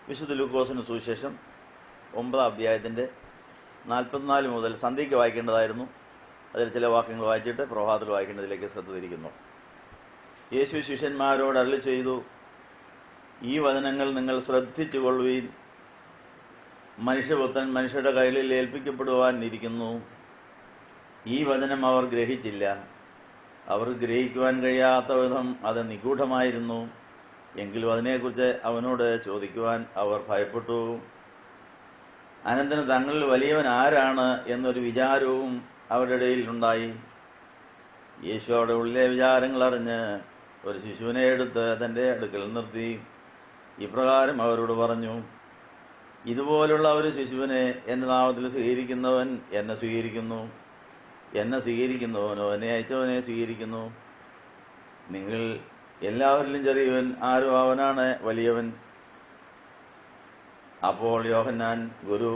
വിശുദ്ധ ലൂക്കോസിന് സുവിശേഷം 9-ാം അധ്യായത്തിൻ്റെ 44 മുതൽ സന്ധ്യയ്ക്ക് വായിക്കേണ്ടതായിരുന്നു. അതിൽ ചില വാക്യങ്ങൾ വായിച്ചിട്ട് പ്രഭാതത്തിൽ വായിക്കേണ്ടതിലേക്ക് ശ്രദ്ധ തിരിക്കുന്നു. യേശു ശിഷ്യന്മാരോട് അരുളി ചെയ്തു, ഈ വചനങ്ങൾ നിങ്ങൾ ശ്രദ്ധിച്ചു കൊള്ളുവീൻ. മനുഷ്യപുത്രൻ മനുഷ്യരുടെ കയ്യിൽ ഏൽപ്പിക്കപ്പെടുവാൻ ഇരിക്കുന്നു. ഈ വചനം അവർ ഗ്രഹിച്ചില്ല. അവർ ഗ്രഹിക്കുവാൻ കഴിയാത്ത വിധം അത് നിഗൂഢമായിരുന്നു. എങ്കിലും അതിനെക്കുറിച്ച് അവനോട് ചോദിക്കുവാൻ അവർ ഭയപ്പെട്ടു. അനന്തരം തങ്ങളിൽ വലിയവൻ ആരാണ് എന്നൊരു വിചാരവും അവരുടെ ഇടയിൽ ഉണ്ടായി. യേശു അവിടെ ഉള്ളിലെ വിചാരങ്ങൾ അറിഞ്ഞ് ഒരു ശിശുവിനെ എടുത്ത് തൻ്റെ അടുക്കൽ നിർത്തി ഇപ്രകാരം അവരോട് പറഞ്ഞു, ഇതുപോലുള്ള ഒരു ശിശുവിനെ എൻ്റെ നാമത്തിൽ സ്വീകരിക്കുന്നവൻ എന്നെ സ്വീകരിക്കുന്നു, എന്നെ സ്വീകരിക്കുന്നവനോ എന്നെ അയച്ചവനെ സ്വീകരിക്കുന്നു. നിങ്ങൾ എല്ലാവരിലും ചെറിയവൻ ആരോ അവനാണ് വലിയവൻ. അപ്പോൾ യോഹന്നാൻ, ഗുരു,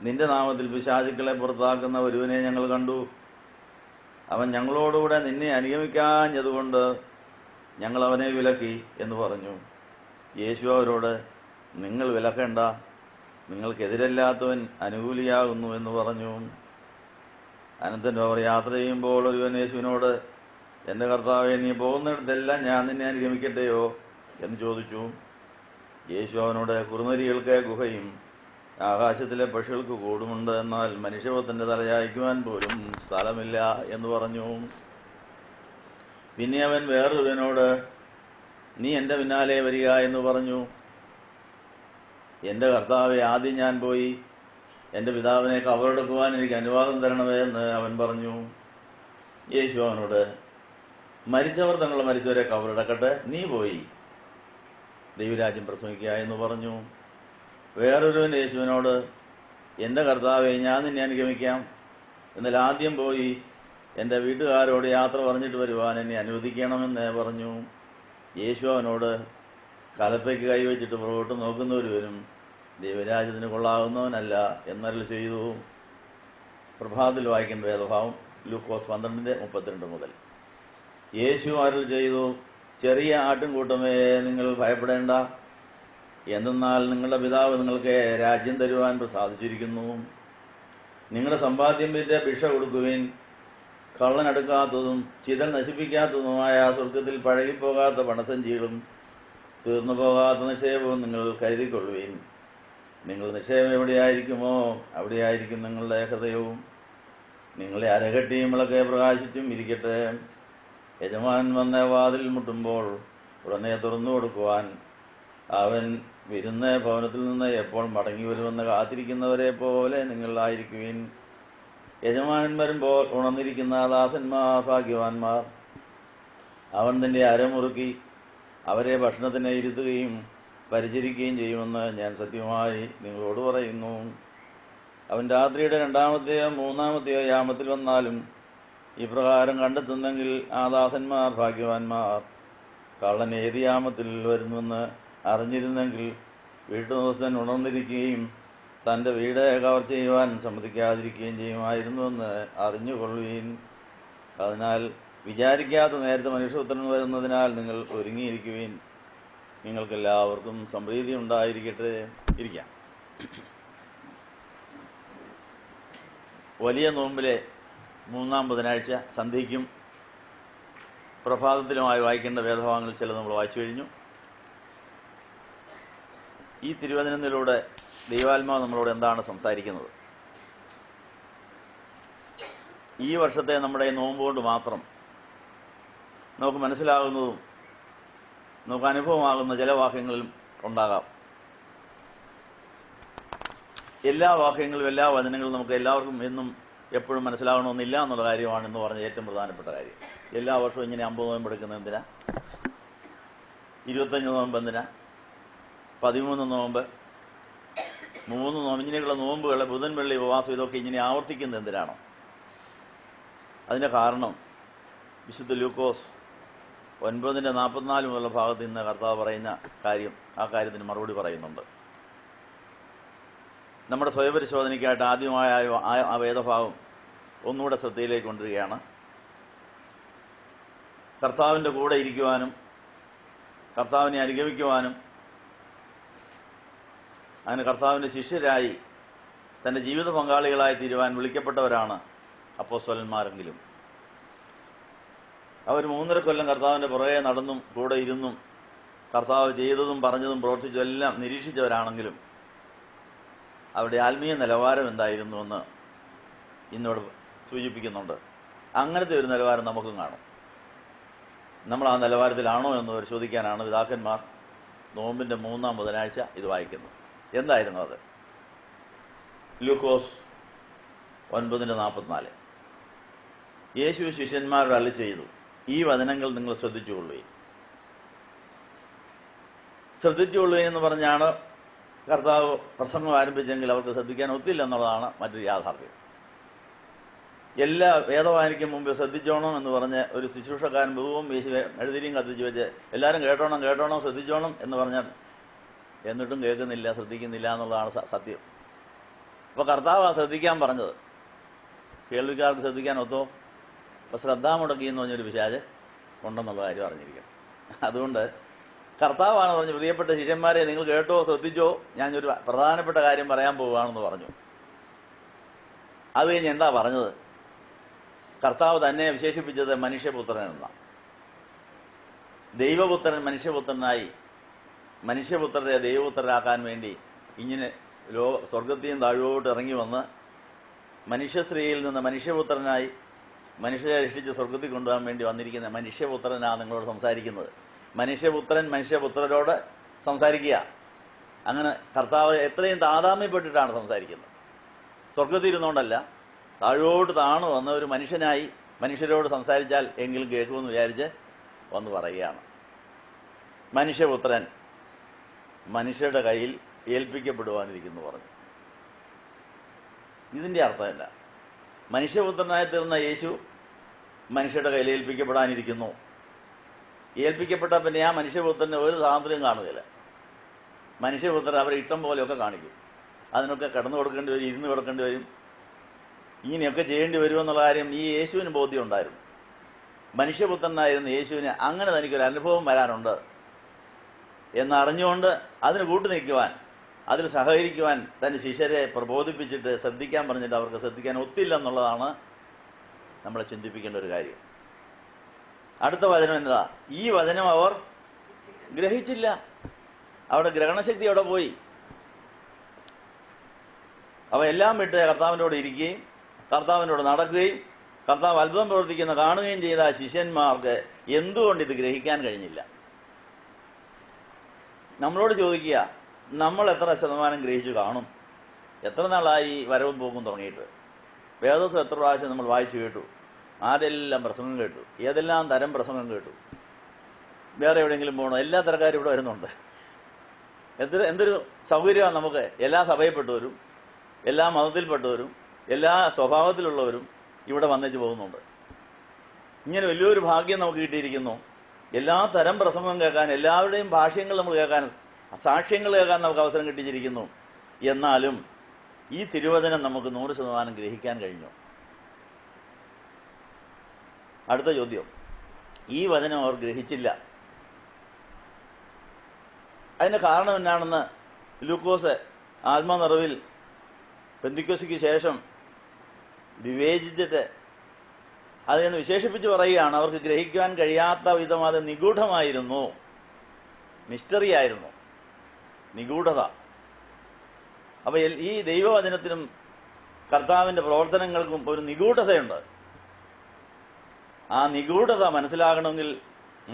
നിന്റെ നാമത്തിൽ പിശാചുക്കളെ പുറത്താക്കുന്ന ഒരുവനെ ഞങ്ങൾ കണ്ടു. അവൻ ഞങ്ങളോടുകൂടെ നിന്നെ അനുഗമിക്കാഞ്ഞതുകൊണ്ട് ഞങ്ങൾ അവനെ വിലക്കി എന്ന് പറഞ്ഞു. യേശു അവരോട്, നിങ്ങൾ വിലക്കേണ്ട, നിങ്ങൾക്കെതിരല്ലാത്തവൻ അനുകൂലിയാകുന്നു എന്ന് പറഞ്ഞു. അനന്തരം അവർ യാത്ര ചെയ്യുമ്പോൾ ഒരുവൻ യേശുവിനോട്, എൻ്റെ കർത്താവേ, നീ പോകുന്നിടത്തെല്ലാം ഞാൻ നിന്നെ അനുഗമിക്കട്ടെയോ എന്ന് ചോദിച്ചു. യേശു അവനോട്, കുറുനരികൾക്ക് ഗുഹയും ആകാശത്തിലെ പക്ഷികൾക്ക് കൂടുമുണ്ട്, എന്നാൽ മനുഷ്യപുത്രൻ്റെ തല ചായ്ക്കുവാൻ പോലും സ്ഥലമില്ല എന്ന് പറഞ്ഞു. പിന്നെ അവൻ വേറൊരുവനോട്, നീ എൻ്റെ പിന്നാലെ വരിക എന്ന് പറഞ്ഞു. എൻ്റെ കർത്താവെ, ആദ്യം ഞാൻ പോയി എൻ്റെ പിതാവിനെ കബറടക്കുവാൻ എനിക്ക് അനുവാദം തരണമേ എന്ന് അവൻ പറഞ്ഞു. യേശു അവനോട്, മരിച്ചവർ തങ്ങളുടെ മരിച്ചവരെ കബറടക്കട്ടെ, നീ പോയി ദൈവരാജ്യം പ്രസംഗിക്കുക എന്ന് പറഞ്ഞു. വേറൊരുവൻ യേശുവിനോട്, എൻ്റെ കർത്താവെ, ഞാൻ നിന്നെ അനുഗമിക്കാം, എന്നാൽ ആദ്യം പോയി എൻ്റെ വീട്ടുകാരോട് യാത്ര പറഞ്ഞിട്ട് വരുവാൻ എന്നെ അനുവദിക്കണമെന്ന് പറഞ്ഞു. യേശു അവനോട്, കലപ്പയ്ക്ക് കൈവച്ചിട്ട് പുറകോട്ട് നോക്കുന്നവരും ദൈവരാജ്യത്തിന് കൊള്ളാവുന്നവനല്ല എന്നരുളി ചെയ്തു. പ്രഭാതത്തിൽ വായിക്കേണ്ട വേദഭാവം ലൂക്കോസ് 12:32 മുതൽ. യേശു അരുളി ചെയ്തു, ചെറിയ ആട്ടിൻകൂട്ടമേ, നിങ്ങൾ ഭയപ്പെടേണ്ട. എന്തെന്നാൽ നിങ്ങളുടെ പിതാവ് നിങ്ങൾക്ക് രാജ്യം തരുവാൻ പ്രസാദിച്ചിരിക്കുന്നു. നിങ്ങളുടെ സമ്പാദ്യം വിറ്റ് ഭിക്ഷ കൊടുക്കുവിൻ. കള്ളനെടുക്കാത്തതും ചിതൽ നശിപ്പിക്കാത്തതുമായ സ്വർഗത്തിൽ പഴകിപ്പോകാത്ത പണസഞ്ചികളും തീർന്നു പോകാത്ത നിക്ഷേപവും നിങ്ങൾ കരുതിക്കൊള്ളുവിൻ. നിങ്ങൾ നിക്ഷേപം എവിടെയായിരിക്കുമോ അവിടെയായിരിക്കും നിങ്ങളുടെ ഹൃദയവും. നിങ്ങളെ അരകട്ടിയും വിളക്കെ പ്രകാശിച്ചും ഇരിക്കട്ടെ. യജമാനൻ വന്ന വാതിൽ മുട്ടുമ്പോൾ ഉടനെ തുറന്നു കൊടുക്കുവാൻ അവൻ വിരുന്ന ഭവനത്തിൽ നിന്ന് എപ്പോൾ മടങ്ങി വരുമെന്ന് കാത്തിരിക്കുന്നവരെ പോലെ നിങ്ങളായിരിക്കുവിൻ. യജമാനൻ വരുമ്പോൾ ഉണർന്നിരിക്കുന്ന ദാസന്മാർ ഭാഗ്യവാന്മാർ. അവൻ തൻ്റെ അരമുറുക്കി അവരെ ഭക്ഷണത്തിന് ഇരുത്തുകയും പരിചരിക്കുകയും ചെയ്യുമെന്ന് ഞാൻ സത്യമായി നിങ്ങളോട് പറയുന്നു. അവൻ രാത്രിയുടെ 2-ാമത്തെയോ 3-ാമത്തെയോ യാമത്തിൽ വന്നാലും ഇപ്രകാരം കണ്ടെത്തുന്നെങ്കിൽ ആ ദാസന്മാർ ഭാഗ്യവാന്മാർ. കള്ളൻ ഏത് യാമത്തിൽ വരുന്നുവെന്ന് അറിഞ്ഞിരുന്നെങ്കിൽ വീട്ടുദിവസൻ ഉണർന്നിരിക്കുകയും തൻ്റെ വീട് കവർ ചെയ്യുവാൻ സമ്മതിക്കാതിരിക്കുകയും ചെയ്യുമായിരുന്നുവെന്ന് അറിഞ്ഞുകൊള്ളുവീൻ. അതിനാൽ വിചാരിക്കാത്ത നേരത്തെ മനുഷ്യപുത്രൻ വരുന്നതിനാൽ നിങ്ങൾ ഒരുങ്ങിയിരിക്കുവീൻ. നിങ്ങൾക്കെല്ലാവർക്കും സമൃദ്ധി ഉണ്ടായിരിക്കട്ടെ. ഇരിക്കാം. വലിയ നോമ്പിലെ 3-ാം ബുധനാഴ്ച സന്ധ്യയ്ക്കും പ്രഭാതത്തിലുമായി വായിക്കേണ്ട വേദഭാഗങ്ങൾ ചിലത് നമ്മൾ വായിച്ചു കഴിഞ്ഞു. ഈ തിരുവചനത്തിലൂടെ ദൈവാത്മാവ് നമ്മളോട് എന്താണ് സംസാരിക്കുന്നത്? ഈ വർഷത്തെ നമ്മുടെ നോമ്പ് കൊണ്ട് മാത്രം നമുക്ക് മനസ്സിലാകുന്നതും നമുക്ക് അനുഭവമാകുന്ന ചില വാക്യങ്ങളിലും ഉണ്ടാകാം. എല്ലാ വാക്യങ്ങളും എല്ലാ വചനങ്ങളും നമുക്ക് എല്ലാവർക്കും എന്നും എപ്പോഴും മനസ്സിലാകണമെന്നില്ല എന്നുള്ള കാര്യമാണ് ഇന്ന് പറഞ്ഞ ഏറ്റവും പ്രധാനപ്പെട്ട കാര്യം. എല്ലാ വർഷവും ഇങ്ങനെ 50 നോമ്പ് എടുക്കുന്നത് എന്തിനാ? 25 നോമ്പ് എന്തിനാ? 13 നോമ്പ്, 3 നോമ്പ്, ഇങ്ങനെയുള്ള നോമ്പുകൾ, ബുധൻ വെള്ളി ഉപവാസം, ഇതൊക്കെ ഇങ്ങനെ ആവർത്തിക്കുന്നത് എന്തിനാണോ? അതിൻ്റെ കാരണം വിശുദ്ധ ലൂക്കോസ് 9:44 മുതലുള്ള ഭാഗത്ത് നിന്ന് കർത്താവ് പറയുന്ന കാര്യം, ആ കാര്യത്തിന് മറുപടി പറയുന്നുണ്ട്. നമ്മുടെ സ്വയപരിശോധനയ്ക്കായിട്ട് ആദ്യമായ ആ വേദഭാഗം ഒന്നുകൂടെ ശ്രദ്ധയിലേക്ക് കൊണ്ടുവരികയാണ്. കർത്താവിൻ്റെ കൂടെ ഇരിക്കുവാനും കർത്താവിനെ അനുഗമിക്കുവാനും അങ്ങനെ കർത്താവിൻ്റെ ശിഷ്യരായി തൻ്റെ ജീവിത പങ്കാളികളായി തീരുവാൻ വിളിക്കപ്പെട്ടവരാണ് അപ്പോസ്തലന്മാരെങ്കിലും. അവർ 3.5 കൊല്ലം കർത്താവിൻ്റെ പുറകെ നടന്നും കൂടെ ഇരുന്നും കർത്താവ് ചെയ്തതും പറഞ്ഞതും പ്രവർത്തിച്ചതും എല്ലാം നിരീക്ഷിച്ചവരാണെങ്കിലും അവരുടെ ആത്മീയ നിലവാരം എന്തായിരുന്നുവെന്ന് ഇന്നോട് സൂചിപ്പിക്കുന്നുണ്ട്. അങ്ങനത്തെ ഒരു നിലവാരം നമുക്കും കാണും. നമ്മൾ ആ നിലവാരത്തിലാണോ എന്ന് പരിശോധിക്കാനാണ് പിതാക്കന്മാർ നോമ്പിൻ്റെ 3-ാം ബുധനാഴ്ച ഇത് വായിക്കുന്നത്. എന്തായിരുന്നു അത്? ലൂക്കോസ് 9:44. യേശു ശിഷ്യന്മാരോട് അരുളി ചെയ്തു, ഈ വചനങ്ങൾ നിങ്ങൾ ശ്രദ്ധിച്ചുകൊള്ളുകയും. ശ്രദ്ധിച്ചുകൊള്ളുകയും എന്ന് പറഞ്ഞാണ് കർത്താവ് പ്രസംഗം ആരംഭിച്ചെങ്കിൽ അവർക്ക് ശ്രദ്ധിക്കാൻ ഒത്തില്ല എന്നുള്ളതാണ് മറ്റൊരു യാഥാർത്ഥ്യം. എല്ലാ വേദവായനയ്ക്കും മുമ്പ് ശ്രദ്ധിച്ചോണം എന്ന് പറഞ്ഞ് ഒരു ശുശ്രൂഷക്കാരൻ ബഹുവും എഴുതിരിയും കത്തിച്ച് വെച്ച് എല്ലാവരും കേട്ടോണം ശ്രദ്ധിച്ചോണം എന്ന് പറഞ്ഞാൽ എന്നിട്ടും കേൾക്കുന്നില്ല, ശ്രദ്ധിക്കുന്നില്ല എന്നുള്ളതാണ് സത്യം. അപ്പോൾ കർത്താവ് ശ്രദ്ധിക്കാൻ പറഞ്ഞത് കേൾവിക്കാർക്ക് ശ്രദ്ധിക്കാൻ ഒത്തോ? അപ്പോൾ ശ്രദ്ധാമുടക്കി എന്ന് പറഞ്ഞൊരു പിശാച് ഉണ്ടെന്നുള്ള കാര്യം അറിഞ്ഞിരിക്കണം. അതുകൊണ്ട് കർത്താവാണ് പറഞ്ഞു, പ്രിയപ്പെട്ട ശിഷ്യന്മാരെ നിങ്ങൾ കേട്ടോ ശ്രദ്ധിച്ചോ, ഞാനൊരു പ്രധാനപ്പെട്ട കാര്യം പറയാൻ പോവുകയാണെന്ന് പറഞ്ഞു. അത് കഴിഞ്ഞ് എന്താ പറഞ്ഞത്? കർത്താവ് തന്നെ വിശേഷിപ്പിച്ചത് മനുഷ്യപുത്രൻ എന്നാണ്. ദൈവപുത്രൻ മനുഷ്യപുത്രനായി മനുഷ്യപുത്രരെ ദൈവപുത്രരാക്കാൻ വേണ്ടി ഇങ്ങനെ സ്വർഗത്തെയും താഴോട്ട് ഇറങ്ങി വന്ന് മനുഷ്യസ്ത്രീയിൽ നിന്ന് മനുഷ്യപുത്രനായി മനുഷ്യരെ രക്ഷിച്ച് സ്വർഗത്തിൽ കൊണ്ടുപോകാൻ വേണ്ടി വന്നിരിക്കുന്ന മനുഷ്യപുത്രനാണ് നിങ്ങളോട് സംസാരിക്കുന്നത്. മനുഷ്യപുത്രൻ മനുഷ്യപുത്രരോട് സംസാരിക്കുക. അങ്ങനെ കർത്താവ് എത്രയും താതാമ്യപ്പെട്ടിട്ടാണ് സംസാരിക്കുന്നത്. സ്വർഗത്തിൽ ഇരുന്നുകൊണ്ടല്ല, താഴോട്ട് താണു വന്ന ഒരു മനുഷ്യനായി മനുഷ്യരോട് സംസാരിച്ചാൽ എങ്കിലും കേൾക്കുമെന്ന് വിചാരിച്ച് വന്ന് പറയുകയാണ്. മനുഷ്യപുത്രൻ മനുഷ്യരുടെ കയ്യിൽ ഏൽപ്പിക്കപ്പെടുവാനിരിക്കുന്നു പറഞ്ഞു. ഇതിൻ്റെ അർത്ഥം എന്താ? മനുഷ്യപുത്രനായി തീർന്ന യേശു മനുഷ്യരുടെ കയ്യിൽ ഏൽപ്പിക്കപ്പെടാനിരിക്കുന്നു. ഏൽപ്പിക്കപ്പെട്ട പിന്നെ ആ മനുഷ്യപുത്രന് ഒരു സ്വാതന്ത്ര്യം കാണുകയില്ല. മനുഷ്യപുത്രൻ അവരെ ഇഷ്ടം പോലെയൊക്കെ കാണിക്കും. അതിനൊക്കെ കിടന്നു കൊടുക്കേണ്ടി വരും, ഇരുന്ന് കൊടുക്കേണ്ടി വരും, ഇങ്ങനെയൊക്കെ ചെയ്യേണ്ടി വരുമെന്നുള്ള കാര്യം ഈ യേശുവിന് ബോധ്യം ഉണ്ടായിരുന്നു. മനുഷ്യപുത്രനായിരുന്ന യേശുവിന് അങ്ങനെ തനിക്കൊരു അനുഭവം വരാനുണ്ട് എന്നറിഞ്ഞുകൊണ്ട് അതിന് കൂട്ടു നിൽക്കുവാൻ, അതിൽ സഹകരിക്കുവാൻ തൻ്റെ ശിഷ്യരെ പ്രബോധിപ്പിച്ചിട്ട് ശ്രദ്ധിക്കാൻ പറഞ്ഞിട്ട് അവർക്ക് ശ്രദ്ധിക്കാൻ ഒത്തില്ലെന്നുള്ളതാണ് നമ്മളെ ചിന്തിപ്പിക്കേണ്ട ഒരു കാര്യം. അടുത്ത വചനം എന്നതാ? ഈ വചനം അവർ ഗ്രഹിച്ചില്ല. അവിടെ ഗ്രഹണശക്തി അവിടെ പോയി. അവ എല്ലാം വിട്ട് കർത്താവിനോട് ഇരിക്കുകയും കർത്താവിനോട് നടക്കുകയും കർത്താവ് അത്ഭുതം പ്രവർത്തിക്കുന്ന കാണുകയും ചെയ്ത ശിഷ്യന്മാർക്ക് എന്തുകൊണ്ട് ഇത് ഗ്രഹിക്കാൻ കഴിഞ്ഞില്ല? നമ്മളോട് ചോദിക്കുക, നമ്മൾ എത്ര ശതമാനം ഗ്രഹിച്ചു കാണും? എത്ര നാളായി വരവും പോകും തുടങ്ങിയിട്ട്? വേദോത്സവം എത്ര പ്രാവശ്യം നമ്മൾ വായിച്ചു കേട്ടു? ആരെല്ലാം പ്രസംഗം കേട്ടു? ഏതെല്ലാം തരം പ്രസംഗം കേട്ടു? വേറെ എവിടെയെങ്കിലും പോകണോ? എല്ലാ തരക്കാരും ഇവിടെ വരുന്നുണ്ട്. എന്തൊരു സൗകര്യമാണ് നമുക്ക്. എല്ലാ സഭയിൽപ്പെട്ടവരും എല്ലാ മതത്തിൽപ്പെട്ടവരും എല്ലാ സ്വഭാവത്തിലുള്ളവരും ഇവിടെ വന്നേച്ച് പോകുന്നുണ്ട്. ഇങ്ങനെ വലിയൊരു ഭാഗ്യം നമുക്ക് കിട്ടിയിരിക്കുന്നു. എല്ലാ തരം പ്രസംഗം കേൾക്കാൻ, എല്ലാവരുടെയും ഭാഷ്യങ്ങൾ നമ്മൾ കേൾക്കാൻ, സാക്ഷ്യങ്ങൾ കേൾക്കാൻ നമുക്ക് അവസരം കിട്ടിയിരിക്കുന്നു. എന്നാലും ഈ തിരുവചനം നമുക്ക് 100% ഗ്രഹിക്കാൻ കഴിഞ്ഞു. അടുത്ത ചോദ്യം, ഈ വചനം അവർ ഗ്രഹിച്ചില്ല. അതിന് കാരണം എന്നാണെന്ന് ലൂക്കോസ് ആത്മനിറവിൽ പെന്തിക്കോസ്തിക്ക് ശേഷം വിവേചിച്ചിട്ട് അതിനെ വിശേഷിപ്പിച്ച് പറയുകയാണ്. അവർക്ക് ഗ്രഹിക്കാൻ കഴിയാത്ത വിധം അത് നിഗൂഢമായിരുന്നു, മിസ്റ്ററി ആയിരുന്നു, നിഗൂഢത. അപ്പോൾ ഈ ദൈവവചനത്തിനും കർത്താവിൻ്റെ പ്രവർത്തനങ്ങൾക്കും ഒരു നിഗൂഢതയുണ്ട്. ആ നിഗൂഢത മനസ്സിലാകണമെങ്കിൽ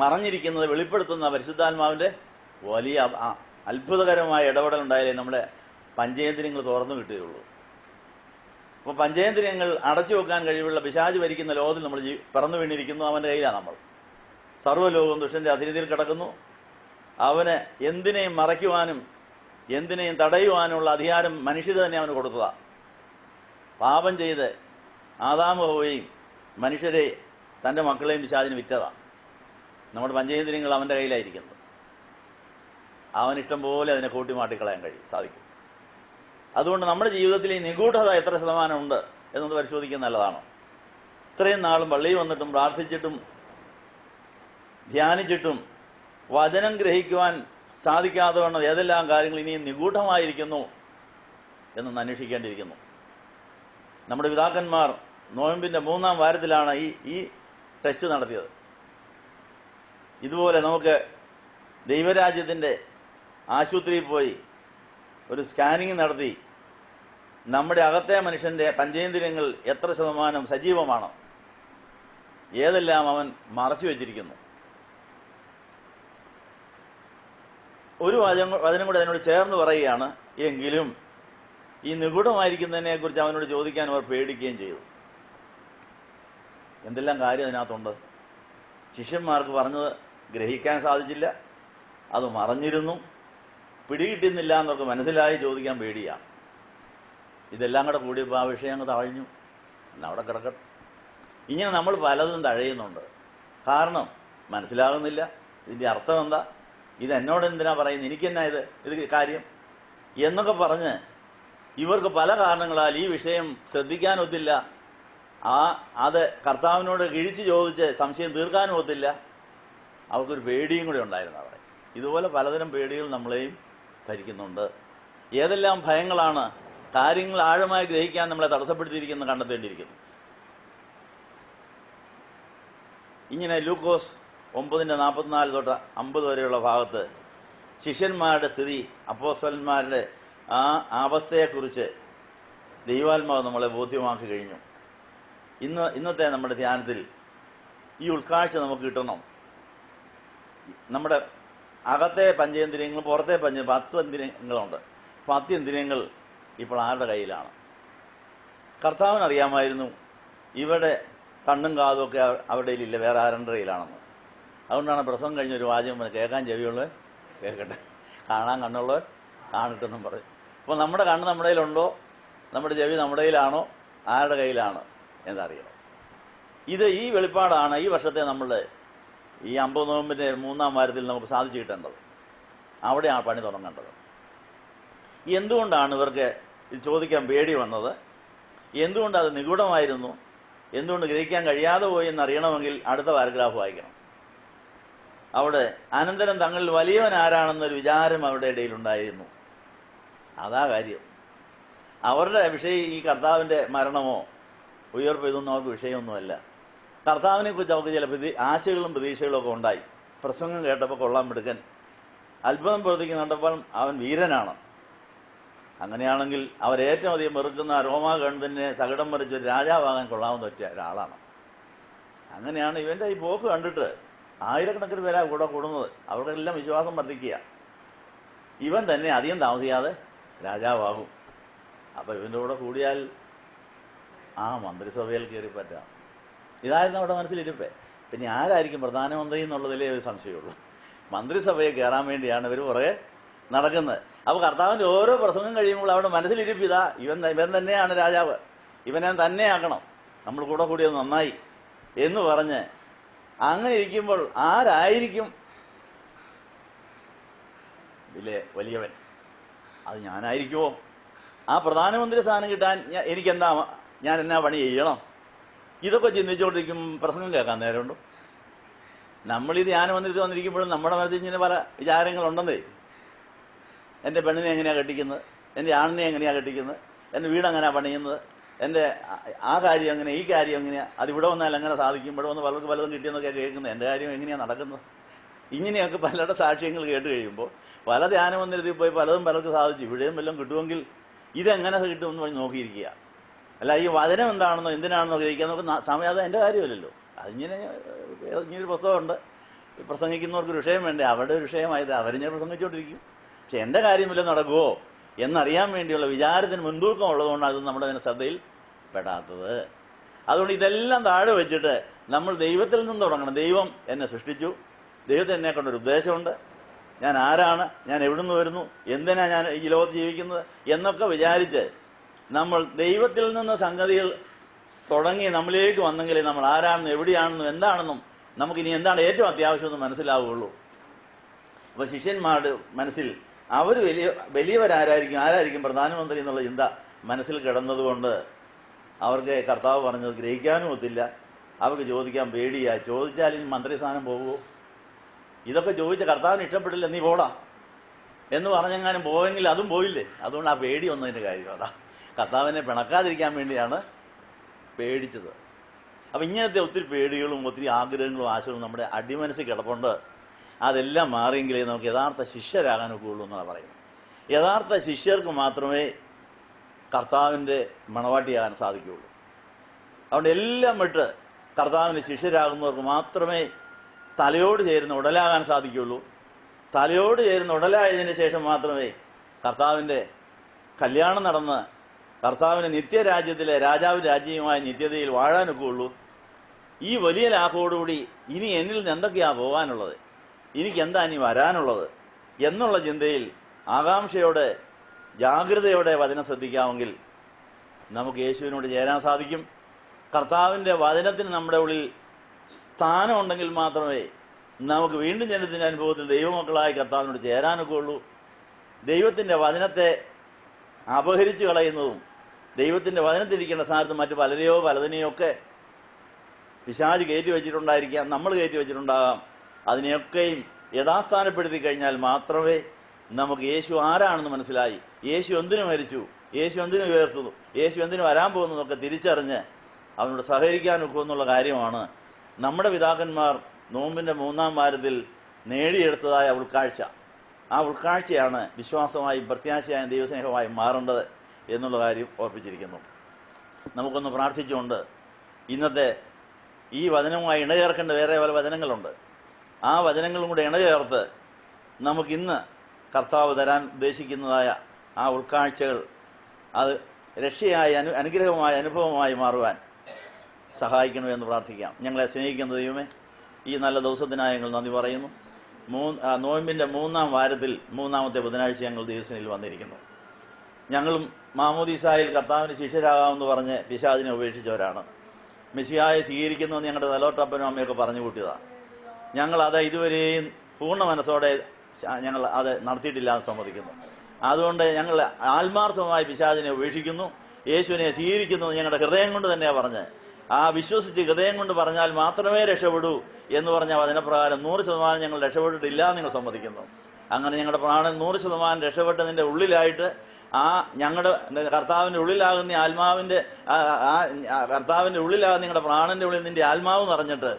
മറഞ്ഞിരിക്കുന്നത് വെളിപ്പെടുത്തുന്ന പരിശുദ്ധാത്മാവിൻ്റെ വലിയ അത്ഭുതകരമായ ഇടപെടലുണ്ടായാലേ നമ്മുടെ പഞ്ചേന്ദ്രിയങ്ങൾ തുറന്നു കിട്ടുകയുള്ളൂ. അപ്പോൾ പഞ്ചേന്ദ്രിയങ്ങൾ അടച്ചു വെക്കാൻ കഴിവുള്ള പിശാച് ഭരിക്കുന്ന ലോകത്തിൽ നമ്മൾ പറന്നു വീണിരിക്കുന്നു. അവൻ്റെ കയ്യിലാണ് നമ്മൾ. സർവ്വലോകവും ദുഷ്ടൻ്റെ അധീനതയിൽ കിടക്കുന്നു. അവന് എന്തിനേയും മറയ്ക്കുവാനും എന്തിനേയും തടയുവാനുമുള്ള അധികാരം മനുഷ്യർ തന്നെ അവന് കൊടുത്തതാണ്. പാപം ചെയ്ത് ആദാമും ഹവ്വയും മനുഷ്യരെ തൻ്റെ മക്കളെയും പിശാചിന് വിറ്റതാണ്. നമ്മുടെ പഞ്ചേന്ദ്രിയങ്ങൾ അവൻ്റെ കയ്യിലായിരിക്കുന്നത്. അവനിഷ്ടം പോലെ അതിനെ കൂട്ടിമാട്ടിക്കളയാൻ സാധിക്കും. അതുകൊണ്ട് നമ്മുടെ ജീവിതത്തിൽ ഈ നിഗൂഢത എത്ര ശതമാനം ഉണ്ട് എന്നത് പരിശോധിക്കുന്നത് നല്ലതാണ്. ഇത്രയും നാളും പള്ളിയിൽ വന്നിട്ടും പ്രാർത്ഥിച്ചിട്ടും ധ്യാനിച്ചിട്ടും വചനം ഗ്രഹിക്കുവാൻ സാധിക്കാതെ വണ്ണം ഏതെല്ലാം കാര്യങ്ങൾ ഇനിയും നിഗൂഢമായിരിക്കുന്നു എന്നൊന്ന് അന്വേഷിക്കേണ്ടിയിരിക്കുന്നു. നമ്മുടെ പിതാക്കന്മാർ നോയമ്പിൻ്റെ 3-ാം വാരത്തിലാണ് ഈ ടെസ്റ്റ് നടത്തിയത്. ഇതുപോലെ നമുക്ക് ദൈവരാജ്യത്തിൻ്റെ ആശുപത്രിയിൽ പോയി ഒരു സ്കാനിങ് നടത്തി നമ്മുടെ അകത്തെ മനുഷ്യൻ്റെ പഞ്ചേന്ദ്രിയങ്ങൾ എത്ര ശതമാനം സജീവമാണ്, ഏതെല്ലാം അവൻ മറച്ചു വച്ചിരിക്കുന്നു. ഒരു വചനം കൂടെ അതിനോട് ചേർന്ന് പറയുകയാണ്, എങ്കിലും ഈ നിഗൂഢമായിരിക്കുന്നതിനെ കുറിച്ച് അവനോട് ചോദിക്കാൻ അവർ പേടിക്കുകയും ചെയ്തു. എന്തെല്ലാം കാര്യം അതിനകത്തുണ്ട്. ശിഷ്യന്മാർക്ക് പറഞ്ഞത് ഗ്രഹിക്കാൻ സാധിച്ചില്ല, അത് മറഞ്ഞിരുന്നു, പിടികിട്ടുന്നില്ല എന്നവർക്ക് മനസ്സിലായി, ചോദിക്കാൻ പേടിയാണ്. ഇതെല്ലാം കൂടെ കൂടിയപ്പോൾ ആ വിഷയം അങ്ങ് തഴഞ്ഞു, അവിടെ കിടക്കട്ടെ. ഇങ്ങനെ നമ്മൾ പലതും തഴയുന്നുണ്ട്. കാരണം മനസ്സിലാകുന്നില്ല, ഇതിൻ്റെ അർത്ഥം എന്താ, ഇത് എന്നോട് എന്തിനാ പറയുന്നത്, എനിക്കെന്നാ ഇത് കാര്യം എന്നൊക്കെ പറഞ്ഞ് ഇവർക്ക് പല കാരണങ്ങളാൽ ഈ വിഷയം ശ്രദ്ധിക്കാനൊത്തില്ല. അത് കർത്താവിനോട് കിഴിച്ച് ചോദിച്ച് സംശയം തീർക്കാനും ഒത്തില്ല. അവർക്കൊരു പേടിയും കൂടി ഉണ്ടായിരുന്നു അവിടെ. ഇതുപോലെ പലതരം പേടികൾ നമ്മളെയും ഭരിക്കുന്നുണ്ട്. ഏതെല്ലാം ഭയങ്ങളാണ് കാര്യങ്ങൾ ആഴമായി ഗ്രഹിക്കാൻ നമ്മളെ തടസ്സപ്പെടുത്തിയിരിക്കുന്നത് കണ്ടെത്തേണ്ടിയിരിക്കുന്നു. ഇങ്ങനെ ലൂക്കോസ് 9:44 തൊട്ട് 50 വരെയുള്ള ഭാഗത്ത് ശിഷ്യന്മാരുടെ സ്ഥിതി, അപ്പോസ്തലന്മാരുടെ ആ അവസ്ഥയെക്കുറിച്ച് ദൈവാത്മാവ് നമ്മളെ ബോധ്യമാക്കി കഴിഞ്ഞു. ഇന്നത്തെ നമ്മുടെ ധ്യാനത്തിൽ ഈ ഉൾക്കാഴ്ച നമുക്ക് കിട്ടണം. നമ്മുടെ അകത്തെ പഞ്ചേന്ദ്രിയങ്ങളും പുറത്തെ 10 ഇന്ദ്രിയങ്ങളുണ്ട്. 10 ഇന്ദ്രിയങ്ങൾ ഇപ്പോൾ ആരുടെ കയ്യിലാണ്? കർത്താവിനറിയാമായിരുന്നു ഇവരുടെ കണ്ണും കാതും ഒക്കെ അവരുടെ കയ്യിലില്ല, വേറെ ആരുടെ കയ്യിലാണെന്ന്. അതുകൊണ്ടാണ് പ്രസംഗം കഴിഞ്ഞൊരു വാചകം, കേൾക്കാൻ ചെവിയുള്ളവർ കേൾക്കട്ടെ, കാണാൻ കണ്ണുള്ളവർ കാണട്ടെന്നും പറയും. അപ്പോൾ നമ്മുടെ കണ്ണ് നമ്മുടെ കയ്യിലുണ്ടോ, നമ്മുടെ ചെവി നമ്മുടെ കയ്യിലാണോ, ആരുടെ കയ്യിലാണ് എന്നറിയണം. ഈ വെളിപ്പാടാണ് ഈ വർഷത്തെ നമ്മളുടെ ഈ 50 നോമ്പിൻ്റെ 3-ാം വാരത്തിൽ നമുക്ക് സാധിച്ചു കിട്ടേണ്ടത്. അവിടെയാണ് പണി തുടങ്ങേണ്ടത്. എന്തുകൊണ്ടാണ് ഇവർക്ക് ഇത് ചോദിക്കാൻ പേടി വന്നത്, എന്തുകൊണ്ട് അത് നിഗൂഢമായിരുന്നു, എന്തുകൊണ്ട് ഗ്രഹിക്കാൻ കഴിയാതെ പോയി എന്നറിയണമെങ്കിൽ അടുത്ത പാരഗ്രാഫ് വായിക്കണം. അവിടെ അനന്തരം തങ്ങളിൽ വലിയവൻ ആരാണെന്നൊരു വിചാരം അവരുടെ ഇടയിലുണ്ടായിരുന്നു. അതാ കാര്യം. അവരുടെ വിഷയം ഈ കർത്താവിൻ്റെ മരണമോ ഉയർപ്പ് ഇതൊന്നും അവർക്ക് വിഷയമൊന്നുമല്ല. കർത്താവിനെ കുറിച്ച് അവർക്ക് ചില ആശകളും പ്രതീക്ഷകളും ഒക്കെ ഉണ്ടായി. പ്രസംഗം കേട്ടപ്പോൾ കൊള്ളാൻ മിടുക്കൻ, അത്ഭുതം പ്രവർത്തിക്കുന്ന കണ്ടപ്പോൾ അവൻ വീരനാണ്. അങ്ങനെയാണെങ്കിൽ അവരേറ്റവും അധികം വെറുക്കുന്ന റോമാ ഗവൺമെന്റിനെ തകിടം മറിച്ച് ഒരു രാജാവാകാൻ കൊള്ളാവുന്ന ഒറ്റ ഒരാളാണ്. അങ്ങനെയാണ് ഇവൻ്റെ ഈ പോക്ക് കണ്ടിട്ട് ആയിരക്കണക്കിന് പേരാ കൂടെ കൂടുന്നത്. അവർക്കെല്ലാം വിശ്വാസം വർദ്ധിക്കുക. ഇവൻ തന്നെ അധികം താമസിയാതെ രാജാവാകും. അപ്പോൾ ഇവൻ്റെ കൂടെ കൂടിയാൽ ആ മന്ത്രിസഭയിൽ കയറി പറ്റാം. ഇതായിരുന്നു അവിടെ മനസ്സിലിരിപ്പേ. പിന്നെ ആരായിരിക്കും പ്രധാനമന്ത്രി എന്നുള്ളതിലേ ഒരു സംശയമുള്ളൂ. മന്ത്രിസഭയിൽ കയറാൻ വേണ്ടിയാണ് ഇവർ പുറകെ നടക്കുന്നത്. അപ്പോൾ കർത്താവിൻ്റെ ഓരോ പ്രസംഗം കഴിയുമ്പോൾ അവിടെ മനസ്സിലിരിപ്പിതാ, ഇവൻ തന്നെയാണ് രാജാവ്, ഇവനെ തന്നെ ആക്കണം, നമ്മൾ കൂടെ കൂടിയത് നന്നായി എന്ന് പറഞ്ഞ് അങ്ങനെ ഇരിക്കുമ്പോൾ ആരായിരിക്കും വലിയവൻ? അത് ഞാനായിരിക്കുമോ? ആ പ്രധാനമന്ത്രി സ്ഥാനം കിട്ടാൻ ഞാൻ എന്നാ പണി ചെയ്യണം? ഇതൊക്കെ ചിന്തിച്ചുകൊണ്ടിരിക്കും പ്രസംഗം കേൾക്കാൻ നേരമുണ്ടോ? നമ്മൾ ഈ ധ്യാനമന്ദിരത്തിൽ വന്നിരിക്കുമ്പോഴും നമ്മുടെ മനസ്സിൽ ഇങ്ങനെ പല വിചാരങ്ങളുണ്ടെന്നേ. എൻ്റെ പെണ്ണിനെ എങ്ങനെയാണ് കെട്ടിക്കുന്നത്, എൻ്റെ ആണിനെ എങ്ങനെയാണ് കെട്ടിക്കുന്നത്, എൻ്റെ വീടെങ്ങനെയാണ് പണിയുന്നത്, എൻ്റെ ആ കാര്യം എങ്ങനെ, ഈ കാര്യം എങ്ങനെയാണ്, അതിവിടെ വന്നാൽ എങ്ങനെ സാധിക്കും, ഇവിടെ വന്ന് പലർക്ക് പലതും കിട്ടിയെന്നൊക്കെ കേൾക്കുന്നത്, എൻ്റെ കാര്യം എങ്ങനെയാണ് നടക്കുന്നത്. ഇങ്ങനെയൊക്കെ പലരുടെ സാക്ഷ്യങ്ങൾ കേട്ട് കഴിയുമ്പോൾ പല ധ്യാനമന്ദിരത്തിൽ പോയി പലർക്ക് സാധിച്ചു, ഇവിടെയും വല്ലതും കിട്ടുമെങ്കിൽ ഇതെങ്ങനെ കിട്ടുമെന്ന് പറഞ്ഞ് നോക്കിയിരിക്കുക. അല്ല ഈ വചനം എന്താണെന്നോ എന്തിനാണെന്നോ ഗ്രഹിക്കാൻ നോക്കുന്ന സമയം അത് എൻ്റെ കാര്യമല്ലല്ലോ. ഇങ്ങനൊരു പുസ്തകമുണ്ട്, പ്രസംഗിക്കുന്നവർക്ക് വിഷയം വേണ്ടേ, അവരുടെ ഒരു വിഷയമായത് അവരിങ്ങനെ പ്രസംഗിച്ചുകൊണ്ടിരിക്കും. പക്ഷെ എൻ്റെ കാര്യമില്ല നടക്കുമോ എന്നറിയാൻ വേണ്ടിയുള്ള വിചാരത്തിന് മുൻതൂക്കം ഉള്ളതുകൊണ്ടാണ് ഇത് നമ്മുടെ ശ്രദ്ധയിൽ പെടാത്തത്. അതുകൊണ്ട് ഇതെല്ലാം താഴെ വെച്ചിട്ട് നമ്മൾ ദൈവത്തിൽ നിന്ന് തുടങ്ങണം. ദൈവം എന്നെ സൃഷ്ടിച്ചു, ദൈവത്തിന് എന്നെ കൊണ്ടൊരു ഉദ്ദേശമുണ്ട്, ഞാൻ ആരാണ്, ഞാൻ എവിടുന്ന് വരുന്നു, എന്തിനാ ഞാൻ ഈ ലോകത്ത് ജീവിക്കുന്നത് എന്നൊക്കെ വിചാരിച്ച് നമ്മൾ ദൈവത്തിൽ നിന്ന് സംഗതികൾ തുടങ്ങി നമ്മളിലേക്ക് വന്നെങ്കിലേ നമ്മൾ ആരാണെന്നും എവിടെയാണെന്നും എന്താണെന്നും നമുക്കിനി എന്താണ് ഏറ്റവും അത്യാവശ്യമെന്ന് മനസ്സിലാവുകയുള്ളൂ. അപ്പോൾ ശിഷ്യന്മാരുടെ മനസ്സിൽ അവർ ആരായിരിക്കും പ്രധാനമന്ത്രി എന്നുള്ള ചിന്ത മനസ്സിൽ കിടന്നതുകൊണ്ട് അവർക്ക് കർത്താവ് പറഞ്ഞത് ഗ്രഹിക്കാനും ഒത്തില്ല. അവർക്ക് ചോദിക്കാൻ പേടിയാ. ചോദിച്ചാൽ ഇനി മന്ത്രിസ്ഥാനം പോകുമോ? ഇതൊക്കെ ചോദിച്ച കർത്താവിന് ഇഷ്ടപ്പെട്ടില്ല, നീ പോടാ എന്ന് പറഞ്ഞെങ്ങാനും പോയെങ്കിൽ അതും പോയില്ലേ. അതുകൊണ്ട് ആ പേടി വന്നതിൻ്റെ കാര്യം അതാ. കർത്താവിനെ പിണക്കാതിരിക്കാൻ വേണ്ടിയാണ് പേടിച്ചത്. അപ്പം ഇങ്ങനത്തെ ഒത്തിരി പേടികളും ഒത്തിരി ആഗ്രഹങ്ങളും ആശകളും നമ്മുടെ അടിമനസ്സിൽ കിടപ്പുണ്ട്. അതെല്ലാം മാറിയെങ്കിലേ നമുക്ക് യഥാർത്ഥ ശിഷ്യരാകാനൊക്കെ ഉള്ളൂ എന്നാണ് പറയുന്നത്. യഥാർത്ഥ ശിഷ്യർക്ക് മാത്രമേ കർത്താവിൻ്റെ മണവാട്ടിയാകാൻ സാധിക്കുകയുള്ളൂ. അതുകൊണ്ട് എല്ലാം വിട്ട് കർത്താവിൻ്റെ ശിഷ്യരാകുന്നവർക്ക് മാത്രമേ തലയോട് ചേരുന്ന ഉടലാകാൻ സാധിക്കുകയുള്ളൂ. തലയോട് ചേരുന്ന ഉടലായതിന് ശേഷം മാത്രമേ കർത്താവിൻ്റെ കല്യാണം നടന്ന് കർത്താവിൻ്റെ നിത്യരാജ്യത്തിലെ രാജാവ് രാജ്യവുമായ നിത്യതയിൽ വാഴാനൊക്കെ ഉള്ളൂ. ഈ വലിയ ലാഭത്തോടുകൂടി ഇനി എന്നിൽ നിന്ന് എന്തൊക്കെയാണ് പോകാനുള്ളത്, എനിക്കെന്താ ഇനി വരാനുള്ളത് എന്നുള്ള ചിന്തയിൽ ആകാംക്ഷയോടെ ജാഗ്രതയോടെ വചനം ശ്രദ്ധിക്കാമെങ്കിൽ നമുക്ക് യേശുവിനോട് ചേരാൻ സാധിക്കും. കർത്താവിൻ്റെ വചനത്തിന് നമ്മുടെ ഉള്ളിൽ സ്ഥാനം ഉണ്ടെങ്കിൽ മാത്രമേ നമുക്ക് വീണ്ടും ജനത്തിൻ്റെ അനുഭവത്തിൽ ദൈവമക്കളായി കർത്താവിനോട് ചേരാനൊക്കെ ഉള്ളൂ. ദൈവത്തിൻ്റെ വചനത്തെ അപഹരിച്ചു കളയുന്നതും ദൈവത്തിൻ്റെ വചനത്തിരിക്കേണ്ട സ്ഥാനത്ത് മറ്റു പലരെയോ പലതിനെയോ ഒക്കെ പിശാച് കയറ്റി വെച്ചിട്ടുണ്ടായിരിക്കാം, നമ്മൾ കയറ്റി വെച്ചിട്ടുണ്ടാകാം. അതിനെയൊക്കെയും യഥാസ്ഥാനപ്പെടുത്തി കഴിഞ്ഞാൽ മാത്രമേ നമുക്ക് യേശു ആരാണെന്ന് മനസ്സിലായി, യേശു എന്തിനു മരിച്ചു, യേശു എന്തിനു ഉയർത്തുന്നു, യേശു എന്തിനു വരാൻ പോകുന്നതൊക്കെ തിരിച്ചറിഞ്ഞ് അവനോട് സഹകരിക്കാനൊക്കെ എന്നുള്ള കാര്യമാണ് നമ്മുടെ പിതാക്കന്മാർ നോമ്പിൻ്റെ 3-ാം വാരത്തിൽ നേടിയെടുത്തതായ ഉൾക്കാഴ്ച. ആ ഉൾക്കാഴ്ചയാണ് വിശ്വാസമായും പ്രത്യാശയായും ദൈവസ്നേഹമായും മാറേണ്ടത് എന്നുള്ള കാര്യം ഓർപ്പിച്ചിരിക്കുന്നു. നമുക്കൊന്ന് പ്രാർത്ഥിച്ചുകൊണ്ട് ഇന്നത്തെ ഈ വചനവുമായി ഇണചേർക്കേണ്ട വേറെ പല വചനങ്ങളുണ്ട്. ആ വചനങ്ങളും കൂടെ ഇണചേർത്ത് നമുക്കിന്ന് കർത്താവ് തരാൻ ഉദ്ദേശിക്കുന്നതായ ആ ഉൾക്കാഴ്ചകൾ അത് രക്ഷയായ അനുഗ്രഹമായ അനുഭവമായി മാറുവാൻ സഹായിക്കണമെന്ന് പ്രാർത്ഥിക്കാം. ഞങ്ങളെ സ്നേഹിക്കുന്ന ദൈവമേ, ഈ നല്ല ദിവസത്തിനായി ഞങ്ങൾ നന്ദി പറയുന്നു. നോയമ്പിൻ്റെ 3-ാം വാരത്തിൽ 3-ാമത്തെ ബുധനാഴ്ച ഞങ്ങൾ ദിവസത്തിൽ വന്നിരിക്കുന്നു. ഞങ്ങളും മാമോദീസായിൽ കർത്താവിന് ശിഷ്യരാകാമെന്ന് പറഞ്ഞ് പിശാചിനെ ഉപേക്ഷിച്ചവരാണ്. മെസ്സിഹായെ സ്വീകരിക്കുന്നുവെന്ന് ഞങ്ങളുടെ തലോട്ടപ്പനും അമ്മയൊക്കെ പറഞ്ഞു കൂട്ടിയതാണ്. ഞങ്ങളത് ഇതുവരെയും പൂർണ്ണ മനസ്സോടെ ഞങ്ങൾ അത് നടത്തിയിട്ടില്ല എന്ന് സമ്മതിക്കുന്നു. അതുകൊണ്ട് ഞങ്ങൾ ആത്മാർത്ഥമായി പിശാചിനെ ഉപേക്ഷിക്കുന്നു, യേശുവിനെ സ്വീകരിക്കുന്നു ഞങ്ങളുടെ ഹൃദയം കൊണ്ട് തന്നെയാണ് പറഞ്ഞ്, ആ വിശ്വസിച്ച് ഹൃദയം കൊണ്ട് പറഞ്ഞാൽ മാത്രമേ രക്ഷപ്പെടൂ എന്ന് പറഞ്ഞ വചനപ്രകാരം 100% ഞങ്ങൾ രക്ഷപ്പെട്ടിട്ടില്ല എന്ന് നിങ്ങൾ സമ്മതിക്കുന്നു. അങ്ങനെ ഞങ്ങളുടെ പ്രാണൻ 100% രക്ഷപ്പെട്ടതിൻ്റെ ഉള്ളിലായിട്ട് ആ ഞങ്ങളുടെ കർത്താവിൻ്റെ ഉള്ളിലാകുന്ന ആത്മാവിൻ്റെ കർത്താവിൻ്റെ ഉള്ളിലാകുന്ന നിങ്ങളുടെ പ്രാണൻ്റെ ഉള്ളിൽ നിൻ്റെ ആത്മാവ് നിറഞ്ഞിട്ട്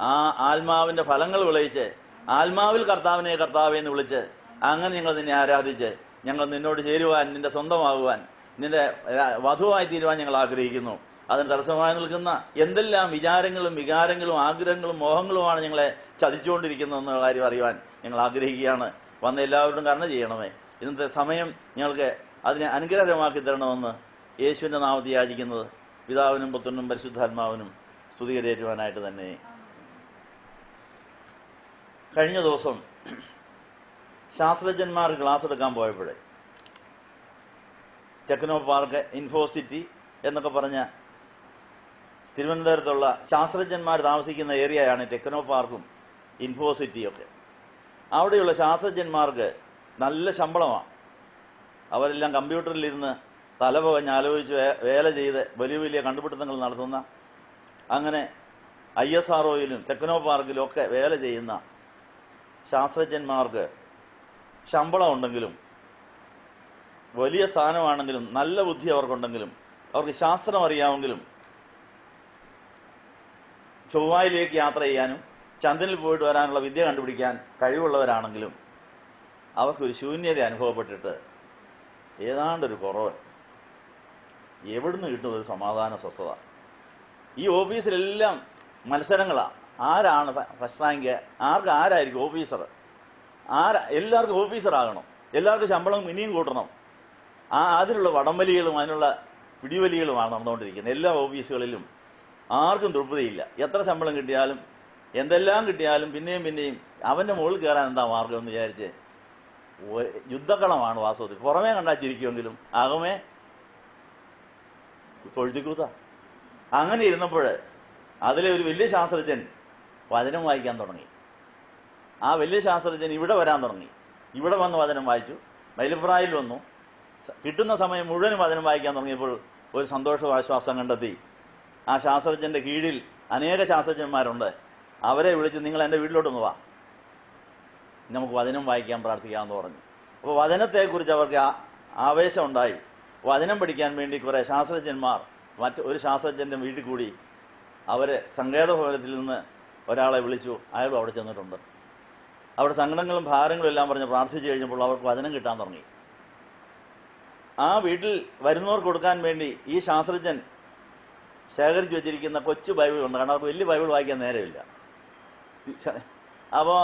ആ ആത്മാവിൻ്റെ ഫലങ്ങൾ വിളയിച്ച് ആത്മാവിൽ കർത്താവിനെ കർത്താവെ എന്ന് വിളിച്ച് അങ്ങനെ ഞങ്ങൾ നിന്നെ ആരാധിച്ച് ഞങ്ങൾ നിന്നോട് ചേരുവാൻ, നിന്റെ സ്വന്തമാകുവാൻ, നിന്റെ വധുവായി തീരുവാൻ ഞങ്ങൾ ആഗ്രഹിക്കുന്നു. അതിന് തടസ്സമായി നിൽക്കുന്ന എന്തെല്ലാം വിചാരങ്ങളും വികാരങ്ങളും ആഗ്രഹങ്ങളും മോഹങ്ങളുമാണ് ഞങ്ങളെ ചതിച്ചുകൊണ്ടിരിക്കുന്നതെന്നുള്ള കാര്യം അറിയുവാൻ ഞങ്ങൾ ആഗ്രഹിക്കുകയാണ്. വന്ന എല്ലാവരോടും കരുണ ചെയ്യണമേ. ഇന്നത്തെ സമയം ഞങ്ങൾക്ക് അതിനെ അനുഗ്രഹമാക്കി തരണമെന്ന് യേശുവിൻ്റെ നാമത്തിൽ യാചിക്കുന്നത് പിതാവിനും പുത്രനും പരിശുദ്ധാത്മാവിനും സ്തുതികരേറ്റുവാനായിട്ട് തന്നെ. കഴിഞ്ഞ ദിവസം ശാസ്ത്രജ്ഞന്മാർ ക്ലാസ് എടുക്കാൻ പോയപ്പോഴേ ടെക്നോ പാർക്ക്, ഇൻഫോസിറ്റി എന്നൊക്കെ പറഞ്ഞ തിരുവനന്തപുരത്തുള്ള ശാസ്ത്രജ്ഞന്മാർ താമസിക്കുന്ന ഏരിയയാണ് ടെക്നോ പാർക്കും ഇൻഫോസിറ്റിയൊക്കെ. അവിടെയുള്ള ശാസ്ത്രജ്ഞന്മാർക്ക് നല്ല ശമ്പളമാണ്. അവരെല്ലാം കമ്പ്യൂട്ടറിലിരുന്ന് തലപകഞ്ഞ് ആലോചിച്ച് വേല ചെയ്ത് വലിയ വലിയ കണ്ടുപിടുത്തങ്ങൾ നടത്തുന്ന, അങ്ങനെ ISROയിലും ടെക്നോ പാർക്കിലും ഒക്കെ വേല ചെയ്യുന്ന ശാസ്ത്രജ്ഞന്മാർക്ക് ശമ്പളം ഉണ്ടെങ്കിലും വലിയ സ്ഥാനമാണെങ്കിലും നല്ല ബുദ്ധി അവർക്കുണ്ടെങ്കിലും അവർക്ക് ശാസ്ത്രം അറിയാമെങ്കിലും ചൊവ്വായിലേക്ക് യാത്ര ചെയ്യാനും ചന്ദ്രനിൽ പോയിട്ട് വരാനുള്ള വിദ്യ കണ്ടുപിടിക്കാൻ കഴിവുള്ളവരാണെങ്കിലും അവർക്കൊരു ശൂന്യത അനുഭവപ്പെട്ടിട്ട് ഏതാണ്ടൊരു കുറവ്. എവിടുന്ന് കിട്ടും ഒരു സമാധാന സ്വസ്ഥത? ഈ ഓഫീസിലെല്ലാം മത്സരങ്ങളാണ്. ആരാണ് ഫസ്റ്റ് റാങ്ക്, ആരായിരിക്കും ഓഫീസർ, എല്ലാവർക്കും ഓഫീസറാകണം, എല്ലാവർക്കും ശമ്പളം ഇനിയും കൂട്ടണം. അതിനുള്ള വടംവലികളും അതിനുള്ള പിടിവലികളുമാണ് നടന്നുകൊണ്ടിരിക്കുന്നത്. എല്ലാ ഓഫീസുകളിലും ആർക്കും തൃപ്തിയില്ല. എത്ര ശമ്പളം കിട്ടിയാലും എന്തെല്ലാം കിട്ടിയാലും പിന്നെയും പിന്നെയും അവൻ്റെ മുകളിൽ കയറാൻ എന്താ മാർഗം എന്ന് വിചാരിച്ച് യുദ്ധക്കളമാണ് വാസ്തവത്തിൽ. പുറമേ കണ്ടാൽ ചിരിക്കുമെങ്കിലും അകമേ തൊഴുത്തിക്കൂത്ത. അങ്ങനെ ഇരുന്നപ്പോൾ അതിലെ ഒരു വലിയ ശാസ്ത്രജ്ഞൻ വചനം വായിക്കാൻ തുടങ്ങി. ആ വലിയ ശാസ്ത്രജ്ഞൻ ഇവിടെ വരാൻ തുടങ്ങി. ഇവിടെ വന്ന് വചനം വായിച്ചു. മൈലപ്രായിൽ വന്നു. കിട്ടുന്ന സമയം മുഴുവനും വചനം വായിക്കാൻ തുടങ്ങിയപ്പോൾ ഒരു സന്തോഷവും ആശ്വാസം കണ്ടെത്തി. ആ ശാസ്ത്രജ്ഞൻ്റെ കീഴിൽ അനേക ശാസ്ത്രജ്ഞന്മാരുണ്ട്. അവരെ വിളിച്ച് നിങ്ങൾ എൻ്റെ വീട്ടിലോട്ടൊന്ന് വാ, നമുക്ക് വചനം വായിക്കാൻ പ്രാർത്ഥിക്കാമെന്ന് പറഞ്ഞു. അപ്പോൾ വചനത്തെക്കുറിച്ച് അവർക്ക് ആവേശം ഉണ്ടായി. വചനം പഠിക്കാൻ വേണ്ടി കുറേ ശാസ്ത്രജ്ഞന്മാർ ഒരു ശാസ്ത്രജ്ഞൻ്റെ വീട്ടിൽ കൂടി അവർ സങ്കേതഭവനത്തിൽ നിന്ന് ഒരാളെ വിളിച്ചു. അയാളും അവിടെ ചെന്നിട്ടുണ്ട്. അവിടെ സങ്കടങ്ങളും ഭാരങ്ങളും എല്ലാം പറഞ്ഞ് പ്രാർത്ഥിച്ചു കഴിഞ്ഞപ്പോൾ അവർക്ക് വചനം കിട്ടാൻ തുടങ്ങി. ആ വീട്ടിൽ വരുന്നവർക്ക് കൊടുക്കാൻ വേണ്ടി ഈ ശാസ്ത്രജ്ഞൻ ശേഖരിച്ചു വെച്ചിരിക്കുന്ന കൊച്ചു ബൈബിളുണ്ട്. കാരണം അവർക്ക് വലിയ ബൈബിൾ വായിക്കാൻ നേരമില്ല. അപ്പോൾ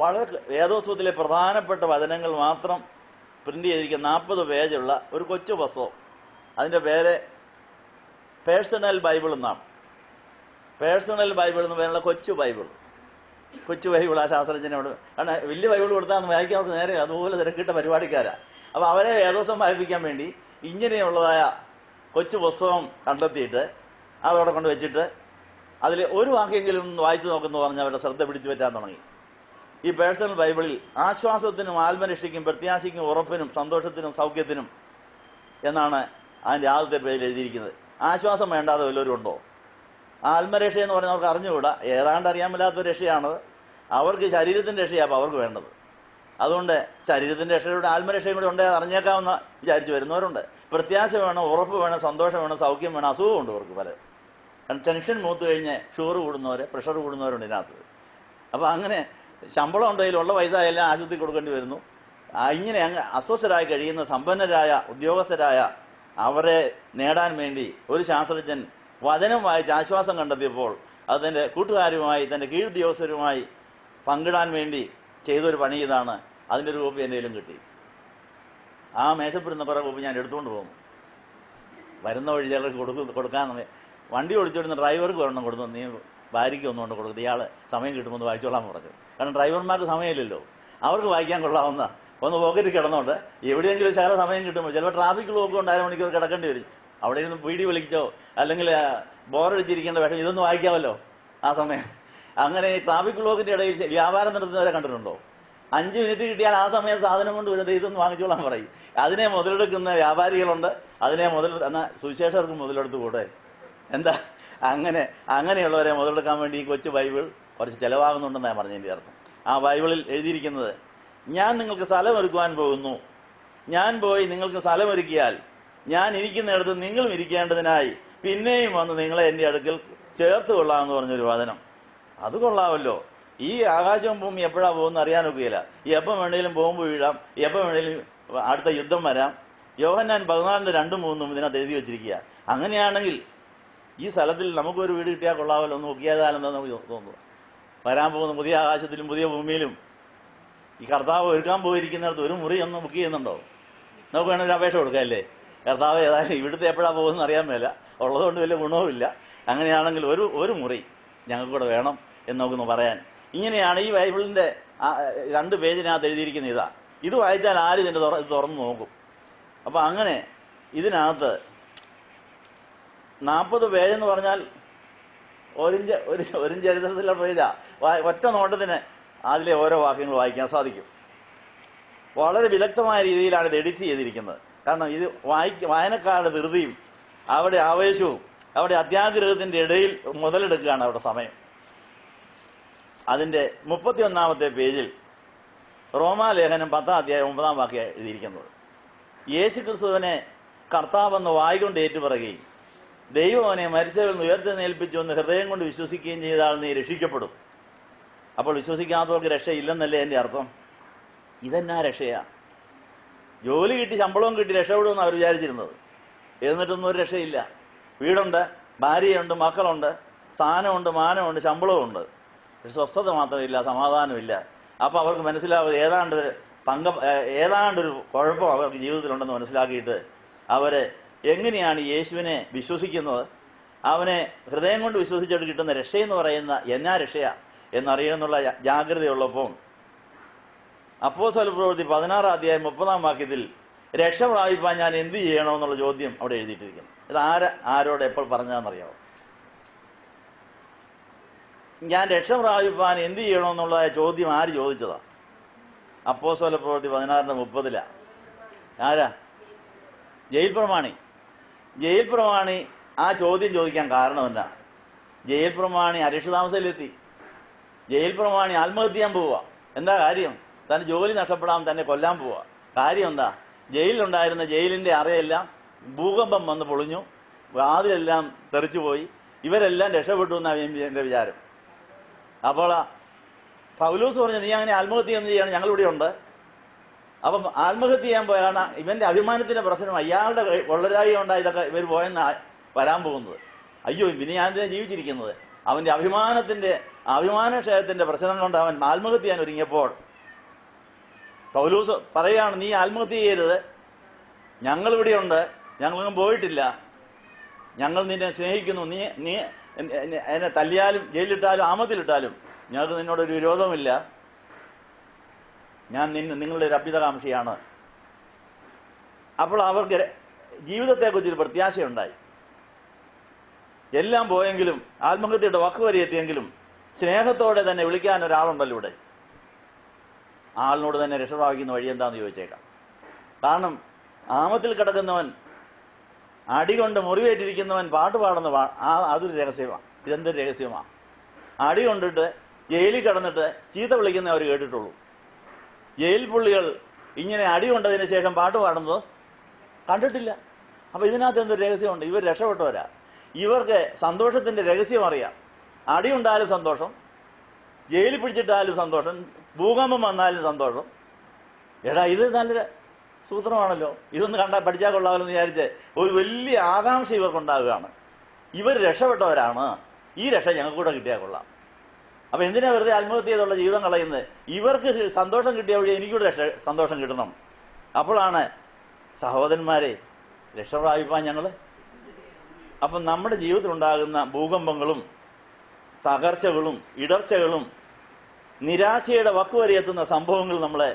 വളരെ വേദോത്സവത്തിലെ പ്രധാനപ്പെട്ട വചനങ്ങൾ മാത്രം പ്രിന്റ് ചെയ്തിരിക്കുന്ന 40 പേജുള്ള ഒരു കൊച്ചു പുസ്തകം. അതിൻ്റെ പേര് പേഴ്സണൽ ബൈബിൾ എന്നാണ്. പേഴ്സണൽ ബൈബിൾ എന്ന് പേരുള്ള കൊച്ചു ബൈബിൾ ആ ശാസ്ത്രജ്ഞനോട്. കാരണം വലിയ ബൈബിൾ കൊടുത്താൽ വായിക്കാൻ അവർക്ക് നേരെ അതുപോലെ തിരക്കിട്ട പരിപാടിക്കാരാണ്. അപ്പോൾ അവരെ വേദോത്സവം വായിപ്പിക്കാൻ വേണ്ടി ഇങ്ങനെയുള്ളതായ കൊച്ചു പുസ്തകം കണ്ടെത്തിയിട്ട് അതവിടെ കൊണ്ട് വെച്ചിട്ട് അതിൽ ഒരു വാക്യെങ്കിലും വായിച്ചു നോക്കുന്നു പറഞ്ഞ് അവരുടെ ശ്രദ്ധ പിടിച്ചു പറ്റാൻ തുടങ്ങി. ഈ പേഴ്സണൽ ബൈബിളിൽ ആശ്വാസത്തിനും ആത്മരക്ഷയ്ക്കും പ്രത്യാശയ്ക്കും ഉറപ്പിനും സന്തോഷത്തിനും സൗഖ്യത്തിനും എന്നാണ് അതിൻ്റെ ആദ്യത്തെ പേജിൽ എഴുതിയിരിക്കുന്നത്. ആശ്വാസം വേണ്ടാതെ വല്ലവരും ഉണ്ടോ? ആത്മരക്ഷ എന്ന് പറഞ്ഞാൽ അവർക്ക് അറിഞ്ഞുകൂടാ. ഏതാണ്ട് അറിയാൻ മേലാത്ത രക്ഷയാണത്. അവർക്ക് ശരീരത്തിൻ്റെ രക്ഷയാണ് അപ്പോൾ അവർക്ക് വേണ്ടത്. അതുകൊണ്ട് ശരീരത്തിൻ്റെ രക്ഷയുടെ ആത്മരക്ഷയും കൂടി ഉണ്ടെങ്കിൽ അറിഞ്ഞേക്കാമെന്ന് വിചാരിച്ച് വരുന്നവരുണ്ട്. പ്രത്യാശ വേണം, ഉറപ്പ് വേണം, സന്തോഷം വേണം, സൗഖ്യം വേണം. അസുഖമുണ്ട് അവർക്ക് പല. കാരണം ടെൻഷൻ മൂത്ത് കഴിഞ്ഞ് ഷുഗർ കൂടുന്നവർ, പ്രഷർ കൂടുന്നവരുണ്ട് ഇതിനകത്ത്. അപ്പോൾ അങ്ങനെ ശമ്പളം ഉണ്ടെങ്കിൽ ഉള്ള പൈസ എല്ലാം ആശുപത്രി കൊടുക്കേണ്ടി വരുന്നു. ഇങ്ങനെ അങ്ങ് അസ്വസ്ഥരായി കഴിയുന്ന സമ്പന്നരായ ഉദ്യോഗസ്ഥരായ അവരെ നേടാൻ വേണ്ടി ഒരു ശാസ്ത്രജ്ഞൻ വചനം വായിച്ച് ആശ്വാസം കണ്ടെത്തിയപ്പോൾ അത് തൻ്റെ കൂട്ടുകാരുമായി തൻ്റെ കീഴുദ്യോഗസ്ഥരുമായി പങ്കിടാൻ വേണ്ടി ചെയ്തൊരു പണി ഇതാണ്. അതിൻ്റെ ഒരു കോപ്പി എൻ്റെ കയ്യിലും കിട്ടി. ആ മേശപ്പെടുന്ന കുറേ കോപ്പി ഞാൻ എടുത്തുകൊണ്ട് പോകുന്നു. വരുന്ന വഴി ചിലർക്ക് കൊടുക്കാൻ വണ്ടി ഓടിച്ചോടുന്ന ഡ്രൈവർക്ക് ഒരെണ്ണം കൊടുത്തു. നീ ഭാര്യയ്ക്ക് ഒന്നുകൊണ്ട് കൊടുക്കുന്നത്, ഇയാൾ സമയം കിട്ടുമ്പോൾ വായിച്ചോളാൻ പറഞ്ഞു. കാരണം ഡ്രൈവർമാർക്ക് സമയമില്ലല്ലോ. അവർക്ക് വായിക്കാൻ കൊള്ളാവുന്ന ഒന്ന് പോക്കറ്റിൽ കിടന്നോണ്ട് എവിടെയെങ്കിലും ശകല സമയം കിട്ടുമ്പോൾ ചിലപ്പോൾ ട്രാഫിക് ബ്ലോക്ക് കൊണ്ട് 1/2 മണിക്കൂർ കിടക്കേണ്ടി വരും. അവിടെ ഇരുന്ന് വീഡിയോ വലിച്ചോ അല്ലെങ്കിൽ ബോറടിച്ചിരിക്കേണ്ട പക്ഷേ ഇതൊന്നും വായിക്കാമല്ലോ ആ സമയം. അങ്ങനെ ഈ ട്രാഫിക് ബ്ലോക്കിൻ്റെ ഇടയിൽ വ്യാപാരം നടത്തുന്നവരെ കണ്ടിട്ടുണ്ടോ? 5 മിനിറ്റ് കിട്ടിയാൽ ആ സമയം സാധനം കൊണ്ട് വരുന്നത് ഇതൊന്ന് വാങ്ങിച്ചോളാൻ പറയും. അതിനെ മുതലെടുക്കുന്ന വ്യാപാരികളുണ്ട്. എന്നാൽ സുവിശേഷകർക്ക് മുതലെടുത്ത് കൂടെ എന്താ? അങ്ങനെയുള്ളവരെ മുതലെടുക്കാൻ വേണ്ടി ഈ കൊച്ചു ബൈബിൾ കുറച്ച് ചിലവാകുന്നുണ്ടെന്നാണ് പറഞ്ഞതിൻ്റെ അർത്ഥം. ആ ബൈബിളിൽ എഴുതിയിരിക്കുന്നത്, ഞാൻ നിങ്ങൾക്ക് സ്ഥലമൊരുക്കുവാൻ പോകുന്നു. ഞാൻ പോയി നിങ്ങൾക്ക് സ്ഥലമൊരുക്കിയാൽ ഞാൻ ഇരിക്കുന്നിടത്ത് നിങ്ങളും ഇരിക്കേണ്ടതിനായി പിന്നെയും വന്ന് നിങ്ങളെ എൻ്റെ അടുക്കൽ ചേർത്ത് കൊള്ളാമെന്ന് പറഞ്ഞൊരു വചനം. അത് കൊള്ളാമല്ലോ. ഈ ആകാശവും ഭൂമി എപ്പോഴാണ് പോകുന്നത് അറിയാനൊക്കെയില്ല. എപ്പം വേണേലും ബോംബ് വീഴാം, എപ്പം വേണേലും അടുത്ത യുദ്ധം വരാം. യോഹന്നാൻ 14:2-3 ഇതിനകത്ത് എഴുതി വെച്ചിരിക്കുക. അങ്ങനെയാണെങ്കിൽ ഈ സ്ഥലത്തിൽ നമുക്കൊരു വീട് കിട്ടിയാൽ കൊള്ളാമല്ലോ, ഒന്ന് നോക്കിയാതാലെന്ന് നമുക്ക് തോന്നുന്നു. വരാൻ പോകുന്ന പുതിയ ആകാശത്തിലും പുതിയ ഭൂമിയിലും ഈ കർത്താവ് ഒരുക്കാൻ പോയിരിക്കുന്നിടത്ത് ഒരു മുറി ഒന്ന് ബുക്ക് ചെയ്യുന്നുണ്ടോ? നമുക്ക് വേണമെങ്കിൽ ഒരു അപേക്ഷ കൊടുക്കാമല്ലേ? കർത്താവ് ഏതായാലും ഇവിടുത്തെ എപ്പോഴാണ് പോകുന്നത് അറിയാൻ മേല, ഉള്ളതുകൊണ്ട് വലിയ ഗുണവുമില്ല. അങ്ങനെയാണെങ്കിൽ ഒരു മുറി ഞങ്ങൾക്ക് കൂടെ വേണം എന്ന് നമുക്കൊന്ന് പറയാൻ. ഇങ്ങനെയാണ് ഈ ബൈബിളിൻ്റെ 2 പേജിനകത്ത് എഴുതിയിരിക്കുന്ന ഇതാ. ഇത് വായിച്ചാൽ ആരും ഇതിൻ്റെ തുറന്ന് നോക്കും. അപ്പോൾ അങ്ങനെ ഇതിനകത്ത് 40 പേജെന്ന് പറഞ്ഞാൽ ഒരു ചരിത്രത്തിലുള്ള പേജാ. ഒറ്റ നോട്ടത്തിന് അതിലെ ഓരോ വാക്യങ്ങൾ വായിക്കാൻ സാധിക്കും. വളരെ വിദഗ്ധമായ രീതിയിലാണ് ഇത് എഡിറ്റ് ചെയ്തിരിക്കുന്നത്. കാരണം ഇത് വായനക്കാരുടെ ധൃതിയും അവിടെ ആവേശവും അവിടെ അത്യാഗ്രഹത്തിൻ്റെ ഇടയിൽ മുതലെടുക്കുകയാണ് അവരുടെ സമയം. അതിൻ്റെ 31-ാമത്തെ പേജിൽ റോമാലേഖനം 10-ാം അധ്യായം 9-ാം വാക്യം എഴുതിയിരിക്കുന്നത്, യേശു ക്രിസ്തുവിനെ കർത്താവെന്ന് വായ്കൊണ്ട് ഏറ്റുപറയുകയും ദൈവം അവനെ മരിച്ചവരിൽ നിന്ന് ഉയർത്തെഴുന്നേൽപ്പിച്ചു എന്ന് ഹൃദയം കൊണ്ട് വിശ്വസിക്കുകയും ചെയ്താൽ നീ രക്ഷിക്കപ്പെടും. അപ്പോൾ വിശ്വസിക്കാത്തവർക്ക് രക്ഷയില്ലെന്നല്ലേ എൻ്റെ അർത്ഥം? ഇതെന്നാ രക്ഷയാ? ജോലി കിട്ടി ശമ്പളവും കിട്ടി രക്ഷപ്പെടുമെന്ന് അവർ വിചാരിച്ചിരുന്നത്. എന്നിട്ടൊന്നും ഒരു രക്ഷയില്ല. വീടുണ്ട്, ഭാര്യയുണ്ട്, മക്കളുണ്ട്, സ്ഥാനമുണ്ട്, മാനമുണ്ട്, ശമ്പളവുമുണ്ട്. പക്ഷെ സ്വസ്ഥത മാത്രമില്ല, സമാധാനമില്ല. അപ്പോൾ അവർക്ക് മനസ്സിലാവും ഏതാണ്ടൊരു കുഴപ്പം അവർക്ക് ജീവിതത്തിലുണ്ടെന്ന് മനസ്സിലാക്കിയിട്ട് അവർ എങ്ങനെയാണ് യേശുവിനെ വിശ്വസിക്കുന്നത്, അവനെ ഹൃദയം കൊണ്ട് വിശ്വസിച്ചിട്ട് കിട്ടുന്ന രക്ഷയെന്ന് പറയുന്ന എന്നാ രക്ഷയാ എന്നറിയണമെന്നുള്ള ജാഗ്രതയുള്ളപ്പോൾ അപ്പോസ്തല പ്രവൃത്തി 16-ാം അധ്യായം 30-ാം വാക്യത്തിൽ രക്ഷ പ്രാപിപ്പാൻ ഞാൻ എന്ത് ചെയ്യണമെന്നുള്ള ചോദ്യം അവിടെ എഴുതിയിട്ടിരിക്കുന്നു. ഇത് ആരോട് എപ്പോൾ പറഞ്ഞാണെന്നറിയാമോ? ഞാൻ രക്ഷ പ്രാപിപ്പാൻ എന്ത് ചെയ്യണമെന്നുള്ള ചോദ്യം ആര് ചോദിച്ചതാ? അപ്പോസ്തല പ്രവൃത്തി 16:30 ആരാ? ജയിൽ പ്രമാണി. ജയിൽ പ്രമാണി ആ ചോദ്യം ചോദിക്കാൻ കാരണമെന്ന, ജയിൽ പ്രമാണി അരക്ഷിതാവസ്ഥയിലെത്തി. ജയിൽ പ്രമാണി ആത്മഹത്യ ചെയ്യാൻ പോവുക. എന്താ കാര്യം? തൻ്റെ ജോലി നഷ്ടപ്പെടാൻ തന്നെ കൊല്ലാൻ പോവുക. കാര്യം എന്താ? ജയിലിലുണ്ടായിരുന്ന ജയിലിൻ്റെ അറയെല്ലാം ഭൂകമ്പം വന്ന് പൊളിഞ്ഞു, വാതിലെല്ലാം തെറിച്ചുപോയി, ഇവരെല്ലാം രക്ഷപ്പെട്ടു എന്നാണ് എൻ്റെ വിചാരം. അപ്പോൾ പൗലോസ് പറഞ്ഞു, നീ അങ്ങനെ ആത്മഹത്യ എന്ന് ചെയ്യണം, ഞങ്ങളിവിടെ ഉണ്ട്. അപ്പം ആത്മഹത്യ ചെയ്യാൻ പോയാണ് ഇവൻ്റെ അഭിമാനത്തിൻ്റെ പ്രശ്നം. അയാളുടെ കൊള്ളരായി കൊണ്ടാണ് ഇതൊക്കെ ഇവർ പോയെന്ന് വരാൻ പോകുന്നത്. അയ്യോ, പിന്നെ ഞാൻ എന്തിനാ ജീവിച്ചിരിക്കുന്നത്? അവൻ്റെ അഭിമാനക്ഷയത്തിൻ്റെ പ്രശ്നം കൊണ്ട് അവൻ ആത്മഹത്യ ചെയ്യാൻ ഒരുങ്ങിയപ്പോൾ പൗലോസ് പറയുകയാണ്, നീ ആത്മഹത്യ ചെയ്യരുത്, ഞങ്ങളിവിടെയുണ്ട്, ഞങ്ങളൊന്നും പോയിട്ടില്ല, ഞങ്ങൾ നിന്നെ സ്നേഹിക്കുന്നു, നീ എന്നെ തല്ലിയാലും ജയിലിലിട്ടാലും ആമത്തിലിട്ടാലും ഞങ്ങൾക്ക് നിന്നോടൊരു വിരോധമില്ല, ഞാൻ നിങ്ങളുടെ ഒരു അഭ്യുതകാംക്ഷിയാണ്. അപ്പോൾ അവർക്ക് ജീവിതത്തെക്കുറിച്ചൊരു പ്രത്യാശയുണ്ടായി. എല്ലാം പോയെങ്കിലും, ആത്മഹത്യയുടെ വക്ക് വരെ എത്തിയെങ്കിലും സ്നേഹത്തോടെ തന്നെ വിളിക്കാൻ ഒരാളുണ്ടല്ലോ ഇവിടെ. ആളിനോട് തന്നെ രക്ഷ പ്രാപിക്കുന്ന വഴി എന്താണെന്ന് ചോദിച്ചേക്കാം. കാരണം ആമത്തിൽ കിടക്കുന്നവൻ, അടികൊണ്ട് മുറിവേറ്റിരിക്കുന്നവൻ പാട്ട് പാടുന്ന അതൊരു രഹസ്യമാണ്. ഇതെന്തൊരു രഹസ്യമാണ്? അടി കൊണ്ടിട്ട് ജയിലിൽ കിടന്നിട്ട് ചീത്ത വിളിക്കുന്ന അവർ കേട്ടിട്ടുള്ളൂ. ജയിൽ പുള്ളികൾ ഇങ്ങനെ അടി കൊണ്ടതിന് ശേഷം പാട്ട് പാടുന്നത് കണ്ടിട്ടില്ല. അപ്പോൾ ഇതിനകത്ത് എന്തൊരു രഹസ്യമുണ്ട്? ഇവർ രക്ഷപ്പെട്ടവരാ. ഇവർക്ക് സന്തോഷത്തിൻ്റെ രഹസ്യം അറിയാം. അടി ഉണ്ടായാലും സന്തോഷം, ജയിലിൽ പിടിച്ചിട്ടാലും സന്തോഷം, ഭൂകമ്പം വന്നാലും സന്തോഷം. എടാ, ഇത് നല്ലൊരു സൂത്രമാണല്ലോ, ഇതൊന്ന് പഠിച്ചാൽ കൊള്ളാമല്ലോ എന്ന് വിചാരിച്ച് ഒരു വലിയ ആകാംക്ഷ ഇവർക്കുണ്ടാവുകയാണ്. ഇവർ രക്ഷപ്പെട്ടവരാണ്, ഈ രക്ഷ ഞങ്ങൾക്ക് കൂടെ കിട്ടിയാൽ കൊള്ളാം. അപ്പം എന്തിനാ വെറുതെ ആത്മഹത്യ ചെയ്തുള്ള ജീവിതം കളയുന്നത്? ഇവർക്ക് സന്തോഷം കിട്ടിയ വഴി എനിക്കൂടെ സന്തോഷം കിട്ടണം. അപ്പോഴാണ് സഹോദരന്മാരെ രക്ഷ പ്രാപിപ്പാൻ ഞങ്ങൾ. അപ്പം നമ്മുടെ ജീവിതത്തിലുണ്ടാകുന്ന ഭൂകമ്പങ്ങളും തകർച്ചകളും ഇടർച്ചകളും നിരാശയുടെ വക്കുവരെ എത്തുന്ന സംഭവങ്ങൾ നമ്മളെ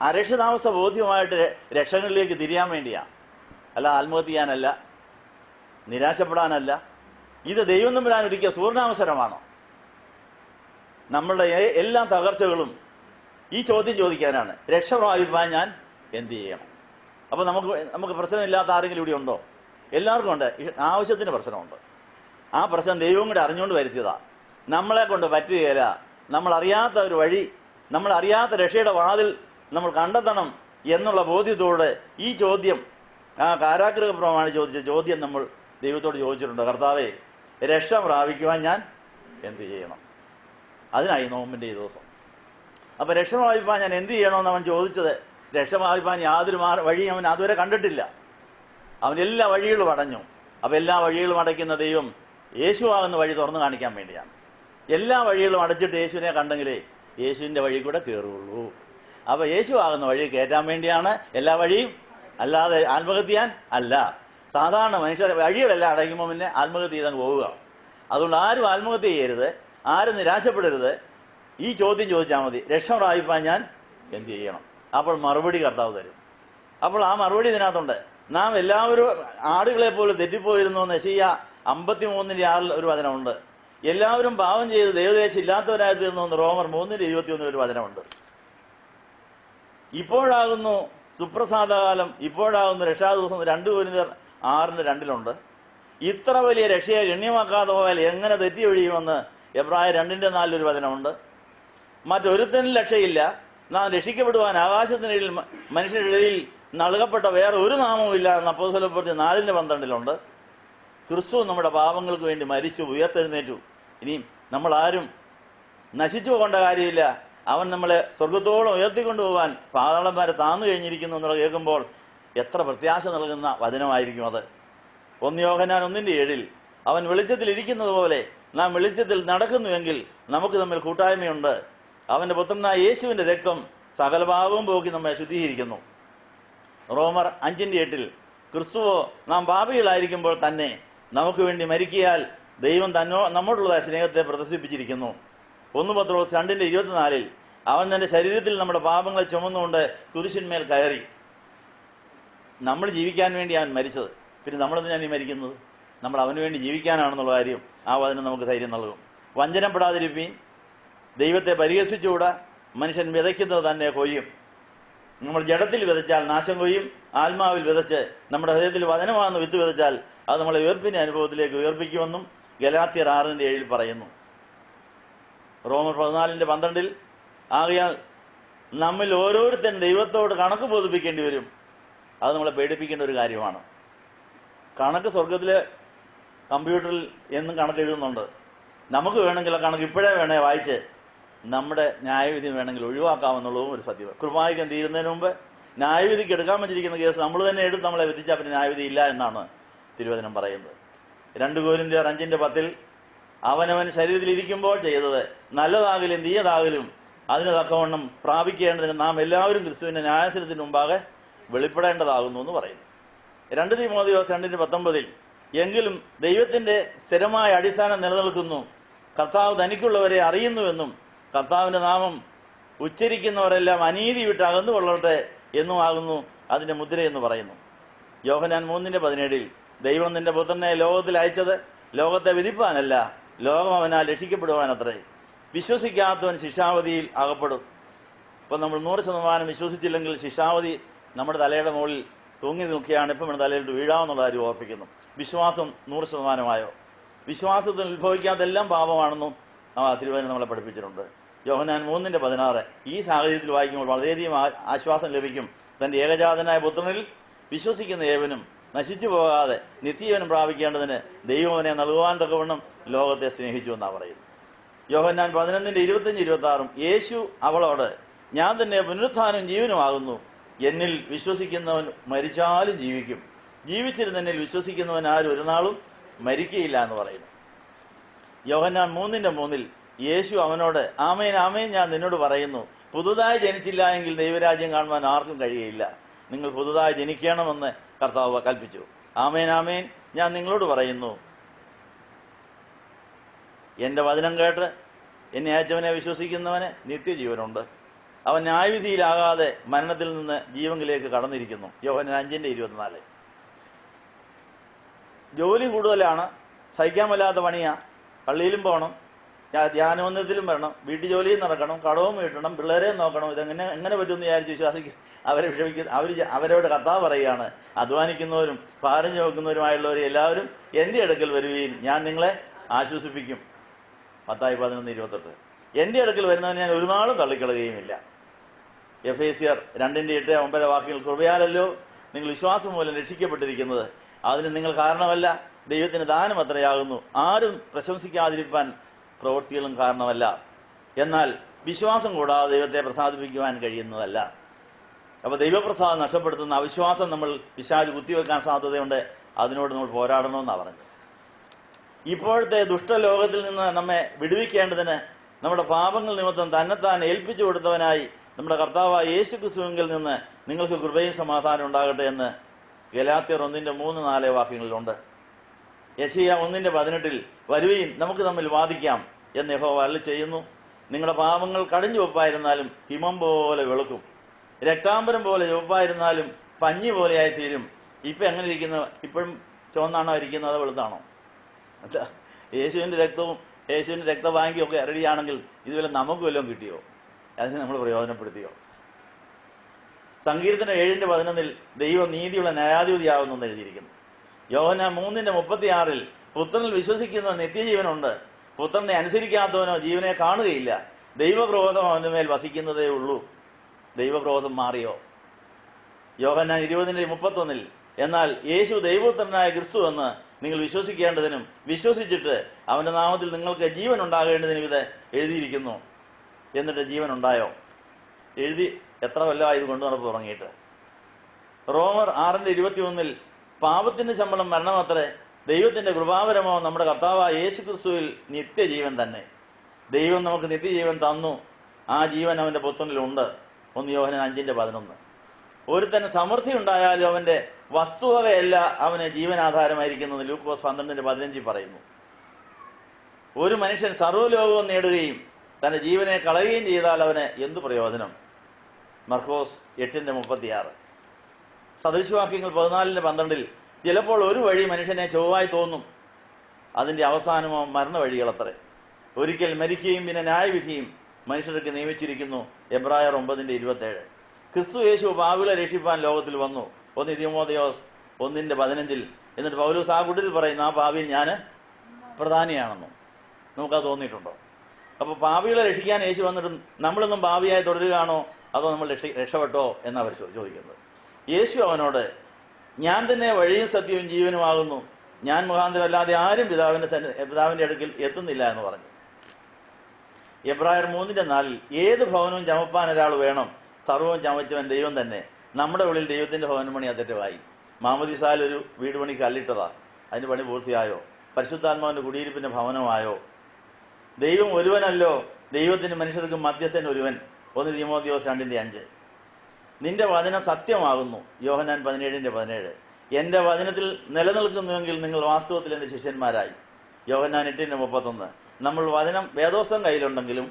അരക്ഷിതാവസ്ഥ ബോധ്യമായിട്ട് രക്ഷകളിലേക്ക് തിരിയാൻ വേണ്ടിയാണ്. അല്ല ആത്മഹത്യ ചെയ്യാനല്ല, നിരാശപ്പെടാനല്ല. ഇത് ദൈവം തമ്പുരാൻ ഒരുക്കിയ സുവർണാവസരമാണ്. നമ്മളുടെ എല്ലാ തകർച്ചകളും ഈ ചോദ്യം ചോദിക്കാനാണ്, രക്ഷ പ്രാപിപ്പാൻ ഞാൻ എന്ത് ചെയ്യണം? അപ്പോൾ നമുക്ക് പ്രശ്നമില്ലാത്ത ആരെങ്കിലും ഇവിടെ ഉണ്ടോ? എല്ലാവർക്കും ഉണ്ട്. ആവശ്യത്തിന് പ്രശ്നമുണ്ട്. ആ പ്രശ്നം ദൈവം കൂടെ അറിഞ്ഞുകൊണ്ട് വരുത്തിയതാണ്. നമ്മളെ കൊണ്ട് പറ്റുകയില്ല. നമ്മളറിയാത്ത ഒരു വഴി, നമ്മളറിയാത്ത രക്ഷയുടെ വാതിൽ നമ്മൾ കണ്ടെത്തണം എന്നുള്ള ബോധ്യത്തോടെ ഈ ചോദ്യം, ആ കാരാഗൃഹപ്രമാണ് ചോദിച്ച ചോദ്യം നമ്മൾ ദൈവത്തോട് ചോദിച്ചിട്ടുണ്ട്. കർത്താവേ, രക്ഷ പ്രാപിക്കുവാൻ ഞാൻ എന്ത് ചെയ്യണം? അതിനായി നോമ്പിൻ്റെ ഈ ദിവസം. അപ്പം രക്ഷ പ്രാപിപ്പാൻ ഞാൻ എന്ത് ചെയ്യണമെന്ന് അവൻ ചോദിച്ചത്. രക്ഷ പ്രാപിപ്പാൻ യാതൊരു വഴിയും അവൻ അതുവരെ കണ്ടിട്ടില്ല. അവൻ എല്ലാ വഴികളും അടഞ്ഞു. അപ്പം എല്ലാ വഴികളും അടയ്ക്കുന്ന ദൈവം യേശുവാകുന്ന വഴി തുറന്നു കാണിക്കാൻ വേണ്ടിയാണ്. എല്ലാ വഴികളും അടച്ചിട്ട് യേശുവിനെ കണ്ടെങ്കിലേ യേശുവിൻ്റെ വഴി കൂടെ കയറുള്ളൂ. അപ്പോൾ യേശു ആകുന്ന വഴി കയറ്റാൻ വേണ്ടിയാണ് എല്ലാ വഴിയും, അല്ലാതെ ആത്മഹത്യ ചെയ്യാൻ അല്ല. സാധാരണ മനുഷ്യരുടെ വഴികളെല്ലാം അടയ്ക്കുമ്പോൾ പിന്നെ ആത്മഹത്യ ചെയ്തങ്ങ് പോവുക. അതുകൊണ്ട് ആരും ആത്മഹത്യ ചെയ്യരുത്, ആരും നിരാശപ്പെടരുത്. ഈ ചോദ്യം ചോദിച്ചാൽ മതി, രക്ഷ പ്രാപിപ്പാൻ ഞാൻ എന്ത് ചെയ്യണം? അപ്പോൾ മറുപടി കർത്താവ് തരും. അപ്പോൾ ആ മറുപടി ഇതിനകത്തുണ്ട്. നാം എല്ലാവരും ആടുകളെ പോലെ തെറ്റിപ്പോയിരുന്നു എന്ന് യെശയ്യാ 53:6 ഒരു വചനമുണ്ട്. എല്ലാവരും പാപം ചെയ്ത് ദൈവദേശം ഇല്ലാത്തവരായി തീർന്നു എന്ന് റോമർ 3:21 ഒരു വചനമുണ്ട്. ഇപ്പോഴാകുന്നു സുപ്രസാദകാലം, ഇപ്പോഴാകുന്നു രക്ഷാദിവസം 2 കൊരിന്ത്യർ 6:2 ഇത്ര വലിയ രക്ഷയെ ഗണ്യമാക്കാതെ പോയാൽ എങ്ങനെ തെറ്റി ഒഴിയുമെന്ന് എബ്രായർ 2:4 ഒരു വചനമുണ്ട്. മറ്റൊരുത്തനും രക്ഷയില്ല, നാം രക്ഷിക്കപ്പെടുവാൻ ആകാശത്തിനിടയിൽ മനുഷ്യരുടെ ഇടയിൽ നൽകപ്പെട്ട വേറെ ഒരു നാമവും ഇല്ല എന്ന് അപ്പോസ്തലപ്രവൃത്തി 4:12 ക്രിസ്തു നമ്മുടെ പാപങ്ങൾക്ക് വേണ്ടി മരിച്ചു, ഉയർത്തെഴുന്നേറ്റു. ഇനിയും നമ്മളാരും നശിച്ചു പോകേണ്ട കാര്യമില്ല. അവൻ നമ്മളെ സ്വർഗത്തോളം ഉയർത്തിക്കൊണ്ടുപോകാൻ പാതാളം വരെ താന്നു കഴിഞ്ഞിരിക്കുന്നു എന്നുള്ളത് കേൾക്കുമ്പോൾ എത്ര പ്രത്യാശ നൽകുന്ന വചനമായിരിക്കും അത്. 1 യോഹന്നാൻ 1:7 അവൻ വെളിച്ചത്തിൽ ഇരിക്കുന്നത് പോലെ നാം വെളിച്ചത്തിൽ നടക്കുന്നുവെങ്കിൽ നമുക്ക് തമ്മിൽ കൂട്ടായ്മയുണ്ട്. അവൻ്റെ പുത്രനായ യേശുവിൻ്റെ രക്തം സകല പാപവും പോക്കി നമ്മെ ശുദ്ധീകരിക്കുന്നു. റോമർ 5:8 ക്രിസ്തുവോ നാം പാപികളായിരിക്കുമ്പോൾ തന്നെ നമുക്ക് വേണ്ടി മരിക്കിയാൽ ദൈവം നമ്മോടുള്ളതായ സ്നേഹത്തെ പ്രദർശിപ്പിച്ചിരിക്കുന്നു. 1 പത്രോസ് 2:24 അവൻ തൻ്റെ ശരീരത്തിൽ നമ്മുടെ പാപങ്ങളെ ചുമന്നുകൊണ്ട് കുരിശിന്മേൽ കയറി. നമ്മൾ ജീവിക്കാൻ വേണ്ടി അവൻ മരിച്ചത്. പിന്നെ നമ്മളെന്തിനാണ് ഈ മരിക്കുന്നത്? നമ്മൾ അവന് വേണ്ടി ജീവിക്കാനാണെന്നുള്ള കാര്യം ആ വചനം നമുക്ക് ധൈര്യം നൽകും. വഞ്ചനപ്പെടാതിരിപ്പീൻ, ദൈവത്തെ പരിഹസിച്ചുകൂടാ. മനുഷ്യൻ വിതയ്ക്കുന്നത് തന്നെ കൊയ്യും. നമ്മൾ ജഡത്തിൽ വിതച്ചാൽ നാശം കൊയ്യും, ആത്മാവിൽ വിതച്ച് നമ്മുടെ ഹൃദയത്തിൽ വചനമാകുന്ന വിത്ത് വിതച്ചാൽ അത് നമ്മളെ ഉയർപ്പിൻ്റെ അനുഭവത്തിലേക്ക് ഉയർപ്പിക്കുമെന്നും ഗലാത്യർ 6:7 പറയുന്നു. റോമർ 14:12 ആകയാൽ നമ്മിൽ ഓരോരുത്തരും ദൈവത്തോട് കണക്ക് ബോധിപ്പിക്കേണ്ടി വരും. അത് നമ്മളെ പേടിപ്പിക്കേണ്ട ഒരു കാര്യമാണ്. കണക്ക് സ്വർഗത്തിലെ കമ്പ്യൂട്ടറിൽ എന്നും കണക്ക് എഴുതുന്നുണ്ട്. നമുക്ക് വേണമെങ്കിൽ ആ കണക്ക് ഇപ്പോഴേ വേണേ വായിച്ച് നമ്മുടെ ന്യായവിധി വേണമെങ്കിൽ ഒഴിവാക്കാമെന്നുള്ളതും ഒരു സത്യം. കുർബാനയ്ക്ക് തീരുന്നതിന് മുമ്പ് ന്യായവിധിക്ക് എടുക്കാൻ വെച്ചിരിക്കുന്ന കേസ് നമ്മൾ തന്നെ എടുത്ത് നമ്മളെ വിധിച്ചാൽ പിന്നെ ന്യായവിധി ഇല്ല എന്നാണ് തിരുവചനം പറയുന്നത്. 2 കൊരിന്ത്യർ 5:10 അവനവൻ ശരീരത്തിലിരിക്കുമ്പോൾ ചെയ്തത് നല്ലതാകലും തീയതാകലും അതിന് തക്കവണ്ണം പ്രാപിക്കേണ്ടതിന് നാം എല്ലാവരും ക്രിസ്തുവിന്റെ ന്യായാസനത്തിന് മുമ്പാകെ വെളിപ്പെടേണ്ടതാകുന്നു എന്ന് പറയുന്നു. 2 തീമോഥെയോസ് 2:19 എങ്കിലും ദൈവത്തിന്റെ സ്ഥിരമായ അടിസ്ഥാനം നിലനിൽക്കുന്നു, കർത്താവ് തനിക്കുള്ളവരെ അറിയുന്നുവെന്നും കർത്താവിന്റെ നാമം ഉച്ചരിക്കുന്നവരെല്ലാം അനീതി വിട്ട് അകന്നു കൊള്ളട്ടെ എന്നുമാകുന്നു അതിന്റെ മുദ്രയെന്ന് പറയുന്നു. യോഹന്നാൻ 3:17 ദൈവം നിന്റെ പുത്രനെ ലോകത്തിൽ അയച്ചത് ലോകത്തെ വിധിപ്പാനല്ല, ലോകം അവനാൽ രക്ഷിക്കപ്പെടുവാനത്രേ. വിശ്വസിക്കാത്തവൻ ശിക്ഷാവധിയിൽ അകപ്പെടും. ഇപ്പം നമ്മൾ 100% വിശ്വസിച്ചില്ലെങ്കിൽ ശിക്ഷാവധി നമ്മുടെ തലയുടെ മുകളിൽ തൂങ്ങി നിൽക്കുകയാണ്. ഇപ്പം നമ്മുടെ തലയിലോട്ട് വീഴാമെന്നുള്ള കാര്യം ഓർപ്പിക്കുന്നു. വിശ്വാസം 100%ആയോ? വിശ്വാസത്തിൽ ഉത്ഭവിക്കാത്തെല്ലാം പാപമാണെന്നും തിരുവചനം നമ്മളെ പഠിപ്പിച്ചിട്ടുണ്ട്. യോഹന്നാൻ 3:16 ഈ സാഹചര്യത്തിൽ വായിക്കുമ്പോൾ വളരെയധികം ആശ്വാസം ലഭിക്കും. തന്റെ ഏകജാതനായ പുത്രനിൽ വിശ്വസിക്കുന്ന ഏവനും നശിച്ചു പോകാതെ നിത്യജീവനം പ്രാപിക്കേണ്ടതിന് ദൈവം അവനെ നൽകുവാൻ തക്കവണ്ണം ലോകത്തെ സ്നേഹിച്ചു എന്നാണ് പറയുന്നത്. യോഹന്നാൻ 11:25-26 യേശു അവളോട് ഞാൻ തന്നെ പുനരുത്ഥാനവും ജീവനുമാകുന്നു, എന്നിൽ വിശ്വസിക്കുന്നവൻ മരിച്ചാലും ജീവിക്കും, ജീവിച്ചിരുന്ന എന്നിൽ വിശ്വസിക്കുന്നവൻ ആരും ഒരു നാളും മരിക്കയില്ല എന്ന് പറയുന്നു. യോഹന്നാൻ 3:3 യേശു അവനോട് ആമേൻ ആമേൻ ഞാൻ നിന്നോട് പറയുന്നു, പുതുതായി ജനിച്ചില്ല എങ്കിൽ ദൈവരാജ്യം കാണുവാൻ ആർക്കും കഴിയയില്ല. നിങ്ങൾ പുതുതായി ജനിക്കണമെന്ന് കർത്താവ് കൽപ്പിച്ചു. ആമേൻ ആമേൻ ഞാൻ നിങ്ങളോട് പറയുന്നു, എൻ്റെ വചനം കേട്ട് എന്നെ അയച്ചവനെ വിശ്വസിക്കുന്നവന് നിത്യജീവനുണ്ട്. അവൻ ന്യായവിധിയിലാകാതെ മരണത്തിൽ നിന്ന് ജീവനിലേക്ക് കടന്നിരിക്കുന്നു. യോഹന്നാൻ 5:24 ജോലി കൂടുതലാണ്, സഹിക്കാൻ വല്ലാത്ത പണിയാ. പള്ളിയിലും പോകണം, ധ്യാനമന്ദിരത്തിലും വരണം, വീട്ടു ജോലിയും നടക്കണം, കടവും വീട്ടണം, പിള്ളേരെയും നോക്കണം. എങ്ങനെ പറ്റുമെന്ന് വിചാരിച്ച് വിശ്വാസിക്ക് അവരെ വിഷമിക്കുന്ന അവരോട് കർത്താവ് പറയുകയാണ്, അധ്വാനിക്കുന്നവരും ഭാരം ചുമക്കുന്നവരുമായുള്ളവർ എല്ലാവരും എൻ്റെ അടുക്കൽ വരുവീൻ, ഞാൻ നിങ്ങളെ ആശ്വസിപ്പിക്കും. മത്തായി 11:28 എൻ്റെ അടുക്കൽ വരുന്നവൻ ഞാൻ ഒരു നാളും തള്ളിക്കളയുകയുമില്ല. എഫേസ്യർ 2:8-9 കൃപയാലല്ലോ നിങ്ങൾ വിശ്വാസം മൂലം രക്ഷിക്കപ്പെട്ടിരിക്കുന്നത്, അതിന് നിങ്ങൾ കാരണമല്ല, ദൈവത്തിന് ദാനം അത്രയാകുന്നു. ആരും പ്രശംസിക്കാതിരിക്കാൻ പ്രവൃത്തികളും കാരണമല്ല. എന്നാൽ വിശ്വാസം കൂടാതെ ദൈവത്തെ പ്രസാദിപ്പിക്കുവാൻ കഴിയുന്നതല്ല. അപ്പോൾ ദൈവപ്രസാദം നഷ്ടപ്പെടുത്തുന്ന അവിശ്വാസം നമ്മൾ പിശാച് കുത്തിവെക്കാൻ സാധ്യതയുണ്ട്. അതിനോട് നമ്മൾ പോരാടണമെന്നാണ് പറഞ്ഞത്. ഇപ്പോഴത്തെ ദുഷ്ടലോകത്തിൽ നിന്ന് നമ്മെ വിടുവിക്കേണ്ടതിന് നമ്മുടെ പാപങ്ങൾ നിമിത്തം തന്നെത്താൻ ഏൽപ്പിച്ചു കൊടുത്തവനായി നമ്മുടെ കർത്താവായ യേശു ക്രിസ്തുവിൽ നിന്ന് നിങ്ങൾക്ക് കൃപയും സമാധാനം ഉണ്ടാകട്ടെ എന്ന് ഗലാത്യർ 1:3-4 യെശയ്യാ 1:18 വരുവീൻ നമുക്ക് തമ്മിൽ വാദിക്കാം എന്ന് യഹോവ അരുളിച്ചെയ്യുന്നു. നിങ്ങളുടെ പാപങ്ങൾ കടിഞ്ഞു വെപ്പായിരുന്നാലും ഹിമം പോലെ വെളുക്കും, രക്താംബരം പോലെ ചുവപ്പായിരുന്നാലും പഞ്ഞി പോലെയായി തീരും. ഇപ്പം എങ്ങനെ ഇരിക്കുന്നു? ഇപ്പോഴും ചുവന്നാണോ ഇരിക്കുന്നത്, അതോ വെളുത്താണോ? അല്ല, യേശുവിൻ്റെ രക്തവും യേശുവിൻ്റെ രക്തബാങ്കും ഒക്കെ റെഡിയാണെങ്കിൽ ഇതുവരെ നമുക്ക് വല്ലതും കിട്ടിയോ? അതിന് നമ്മൾ പ്രയോജനപ്പെടുത്തിയോ? സങ്കീർത്തനം 7:11 ദൈവം നീതിയുള്ള ന്യായാധിപതിയാകുന്നു എഴുതിയിരിക്കുന്നു. യോഹന്നാൻ 3:36 പുത്രനിൽ വിശ്വസിക്കുന്നവൻ നിത്യജീവനുണ്ട്, പുത്രനെ അനുസരിക്കാത്തവനോ ജീവനെ കാണുകയില്ല. ദൈവക്രോധം അവൻ്റെ മേൽ വസിക്കുന്നതേ ഉള്ളൂ. ദൈവക്രോധം മാറിയോ? യോഹന്നാൻ 20:31 എന്നാൽ യേശു ദൈവപുത്രനായ ക്രിസ്തു എന്ന് നിങ്ങൾ വിശ്വസിക്കേണ്ടതിനും വിശ്വസിച്ചിട്ട് അവന്റെ നാമത്തിൽ നിങ്ങൾക്ക് ജീവൻ ഉണ്ടാകേണ്ടതിനും ഇത് എഴുതിയിരിക്കുന്നു. എന്നിട്ട് ജീവൻ ഉണ്ടായോ? എഴുതി എത്ര കൊല്ലമായി ഇത് കൊണ്ടു നടപ്പ് തുടങ്ങിയിട്ട്? റോമർ 6:21 പാപത്തിന്റെ ശമ്പളം മരണമത്രേ, ദൈവത്തിന്റെ കൃപാവരമോ നമ്മുടെ കർത്താവായ യേശു ക്രിസ്തുവിൽ നിത്യജീവൻ തന്നെ. ദൈവം നമുക്ക് നിത്യജീവൻ തന്നു, ആ ജീവൻ അവന്റെ പുത്രനിലുണ്ട്. 1 യോഹന്നാൻ 5:11 ഒരുത്തന് സമൃദ്ധി ഉണ്ടായാലും അവന്റെ വസ്തുവകയല്ല അവന് ജീവനാധാരമായിരിക്കുന്നത് ലൂക്കോസ് 12:15 പറയുന്നു. ഒരു മനുഷ്യൻ സർവ്വലോകവും നേടുകയും തന്റെ ജീവനെ കളയുകയും ചെയ്താൽ അവന് എന്തു പ്രയോജനം? മർക്കോസ് 8:36 സദൃശവാക്യങ്ങൾ 14:12 ചിലപ്പോൾ ഒരു വഴി മനുഷ്യനെ ചൊവ്വായി തോന്നും, അതിന്റെ അവസാനമോ മരണ വഴികളത്രേ. ഒരിക്കൽ മരിക്കുകയും പിന്നെ ന്യായവിധിയും മനുഷ്യർക്ക് നിയമിച്ചിരിക്കുന്നു. എബ്രായർ 9:27 ക്രിസ്തു യേശു പാപികളെ രക്ഷിപ്പാൻ ലോകത്തിൽ വന്നു. 1 തീമോഥെയോസ് 1:15 എന്നിട്ട് പൗലോസ് ആ കൂട്ടത്തിൽ പറയുന്നു, ആ പാപിയിൽ ഞാൻ പ്രധാനിയാണെന്നും. നമുക്കത് തോന്നിയിട്ടുണ്ടോ? അപ്പോൾ പാപികളെ രക്ഷിക്കാൻ യേശു വന്നിട്ട് നമ്മളൊന്നും പാപിയായി തുടരുകയാണോ, അതോ നമ്മൾ രക്ഷപ്പെട്ടോ എന്നാണ് അവർ ചോദിക്കുന്നത്. യേശു അവനോട്, ഞാൻ തന്നെ വഴിയും സത്യവും ജീവനുമാകുന്നു, ഞാൻ മുഖാന്തരം അല്ലാതെ ആരും പിതാവിന്റെ അടുക്കൽ എത്തുന്നില്ല എന്ന് പറഞ്ഞു. എബ്രായർ 3:4 ഏത് ഭവനവും ചമപ്പാൻ ഒരാൾ വേണം, സർവവും ചമച്ചവൻ ദൈവം തന്നെ, നമ്മുടെ ഉള്ളിൽ ദൈവത്തിന്റെ ഭവനം പണി അതെറ്റമായി. മാമോദീസായിൽ ഒരു വീട് പണി കല്ലിട്ടതാ, അതിന്റെ പണി പൂർത്തിയായോ? പരിശുദ്ധാത്മാവിന്റെ കുടിയിരിപ്പിന്റെ ഭവനമായോ? ദൈവം ഒരുവനല്ലോ, ദൈവത്തിന് മനുഷ്യർക്ക് മധ്യസ്ഥൻ ഒരുവൻ. 1 തീമോഥെയോസ് 2:5. നിന്റെ വചനം സത്യമാകുന്നു, യോഹന്നാൻ 17:17. എന്റെ വചനത്തിൽ നിലനിൽക്കുന്നുവെങ്കിൽ നിങ്ങൾ വാസ്തവത്തിൽ എൻ്റെ ശിഷ്യന്മാരായി, യോഹന്നാൻ 8:31. നമ്മൾ വചനം വേദോസ്തം കയ്യിലുണ്ടെങ്കിലും,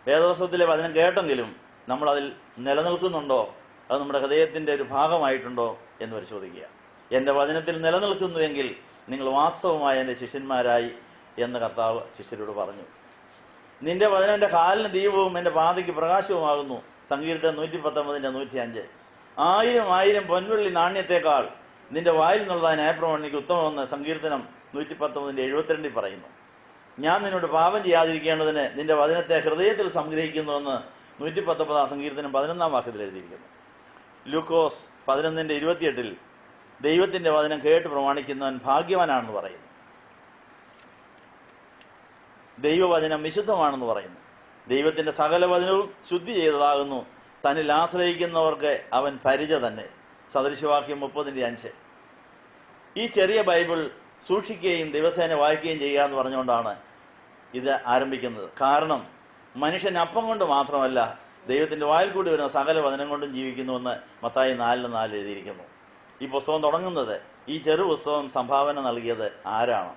വേദോസ്തത്തിലെ വചനം കേട്ടെങ്കിലും നമ്മളതിൽ നിലനിൽക്കുന്നുണ്ടോ, അത് നമ്മുടെ ഹൃദയത്തിന്റെ ഒരു ഭാഗമായിട്ടുണ്ടോ എന്ന് പരിശോധിക്കുക. എൻ്റെ വചനത്തിൽ നിലനിൽക്കുന്നുവെങ്കിൽ നിങ്ങൾ വാസ്തവമായ എൻ്റെ ശിഷ്യന്മാരായി എന്ന് കർത്താവ് ശിഷ്യരോട് പറഞ്ഞു. നിന്റെ വചനം എൻ്റെ കാലിന് ദീപവും എൻ്റെ പാതയ്ക്ക് പ്രകാശവുമാകുന്നു, സങ്കീർത്തനം 119:105. 1000 പൊൻവെള്ളി നാണ്യത്തെക്കാൾ നിന്റെ വായിൽ നിന്നുള്ളതായ ന്യായപ്രമാണം എനിക്ക് ഉത്തമമെന്ന് സങ്കീർത്തനം 119:72 പറയുന്നു. ഞാൻ നിന്നോട് പാപം ചെയ്യാതിരിക്കേണ്ടതിന് നിന്റെ വചനത്തെ ഹൃദയത്തിൽ സംഗ്രഹിക്കുന്നുവെന്ന് 119 സങ്കീർത്തനം 11 വാക്യത്തിൽ എഴുതിയിരിക്കുന്നു. ലൂക്കോസ് 11:28 ദൈവത്തിന്റെ വചനം കേട്ട് പ്രമാണിക്കുന്നവൻ ഭാഗ്യവാനാണെന്ന് പറയുന്നു. ദൈവവചനം വിശുദ്ധമാണെന്ന് പറയുന്നു. ദൈവത്തിന്റെ സകല വചനവും ശുദ്ധി ചെയ്തതാകുന്നു, തന്നിൽ ആശ്രയിക്കുന്നവർക്ക് അവൻ പരിച തന്നെ. സദൃശവാക്യം 30:5. ഈ ചെറിയ ബൈബിൾ സൂക്ഷിക്കുകയും ദിവസേന വായിക്കുകയും ചെയ്യുക എന്ന് പറഞ്ഞുകൊണ്ടാണ് ഇത് ആരംഭിക്കുന്നത്. കാരണം മനുഷ്യൻ അപ്പം കൊണ്ട് മാത്രമല്ല, ദൈവത്തിന്റെ വായിൽ കൂടി വരുന്ന സകല വചനം കൊണ്ടും ജീവിക്കുന്നുവെന്ന് മത്തായി 4:4 എഴുതിയിരിക്കുന്നു. ഈ പുസ്തകം തുടങ്ങുന്നത്, ഈ ചെറു പുസ്തകം സംഭാവന നൽകിയത് ആരാണ്?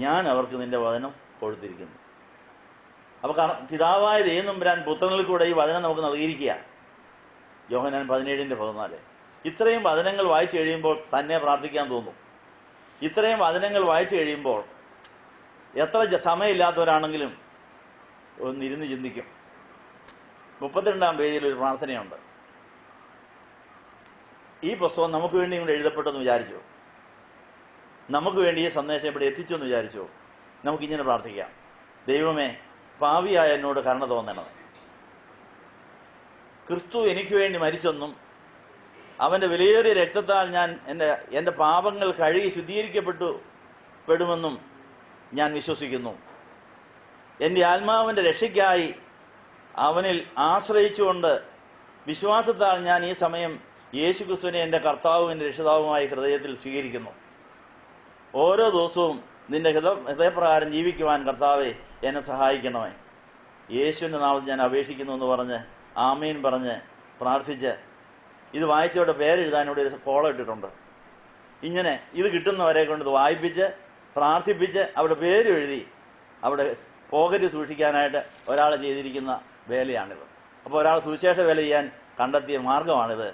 ഞാൻ അവർക്ക് നിന്റെ വചനം കൊടുത്തിരിക്കുന്നു. അപ്പൊ പിതാവായ ദൈവനമ്പുരാൻ പുത്രനിൽ കൂടെ ഈ വചനം നമുക്ക് നൽകിയിരിക്കുക. യോഹന്നാൻ 17:14. ഇത്രയും വചനങ്ങൾ വായിച്ചു കഴിയുമ്പോൾ തന്നെ പ്രാർത്ഥിക്കാൻ തോന്നും. ഇത്രയും വചനങ്ങൾ വായിച്ചു കഴിയുമ്പോൾ എത്ര സമയമില്ലാത്തവരാണെങ്കിലും ഒന്നിരുന്ന് ചിന്തിക്കും. 32-ാം പേജിൽ ഒരു പ്രാർത്ഥനയുണ്ട്. ഈ പുസ്തകം നമുക്ക് വേണ്ടി ഇവിടെ എഴുതപ്പെട്ടെന്ന് വിചാരിച്ചോ? നമുക്ക് വേണ്ടി ഈ സന്ദേശം ഇവിടെ എത്തിച്ചു എന്ന് വിചാരിച്ചോ? നമുക്കിങ്ങനെ പ്രാർത്ഥിക്കാം. ദൈവമേ, പാപിയായ എന്നോട് കരുണ തോന്നണം. ക്രിസ്തു എനിക്ക് വേണ്ടി മരിച്ചെന്നും അവന്റെ വിലയേറിയ രക്തത്താൽ ഞാൻ എൻ്റെ പാപങ്ങൾ കഴുകി ശുദ്ധീകരിക്കപ്പെടുമെന്നും ഞാൻ വിശ്വസിക്കുന്നു. എൻ്റെ ആത്മാവിൻ്റെ രക്ഷയ്ക്കായി അവനിൽ ആശ്രയിച്ചുകൊണ്ട് വിശ്വാസത്താൽ ഞാൻ ഈ സമയം യേശു ക്രിസ്തുവിനെ എൻ്റെ കർത്താവും എൻ്റെ രക്ഷിതാവുമായി ഹൃദയത്തിൽ സ്വീകരിക്കുന്നു. ഓരോ ദിവസവും നിന്റെ ഹൃദയപ്രകാരം ജീവിക്കുവാൻ കർത്താവെ എന്നെ സഹായിക്കണമേ. യേശുവിൻ്റെ നാമത്തിൽ ഞാൻ അപേക്ഷിക്കുന്നു എന്ന് പറഞ്ഞ് ആമീൻ പറഞ്ഞ് പ്രാർത്ഥിച്ച് ഇത് വായിച്ചവരുടെ പേരെഴുതാൻ ഇവിടെ ഒരു കോളം ഇട്ടിട്ടുണ്ട്. ഇങ്ങനെ ഇത് കിട്ടുന്നവരെ കൊണ്ട് ഇത് വായിപ്പിച്ച് പ്രാർത്ഥിപ്പിച്ച് അവിടെ പേര് എഴുതി അവിടെ പോക്കറ്റ് സൂക്ഷിക്കാനായിട്ട് ഒരാൾ ചെയ്തിരിക്കുന്ന വേലയാണിത്. അപ്പോൾ ഒരാൾ സുവിശേഷ വേല ചെയ്യാൻ കണ്ടെത്തിയ മാർഗമാണിത്.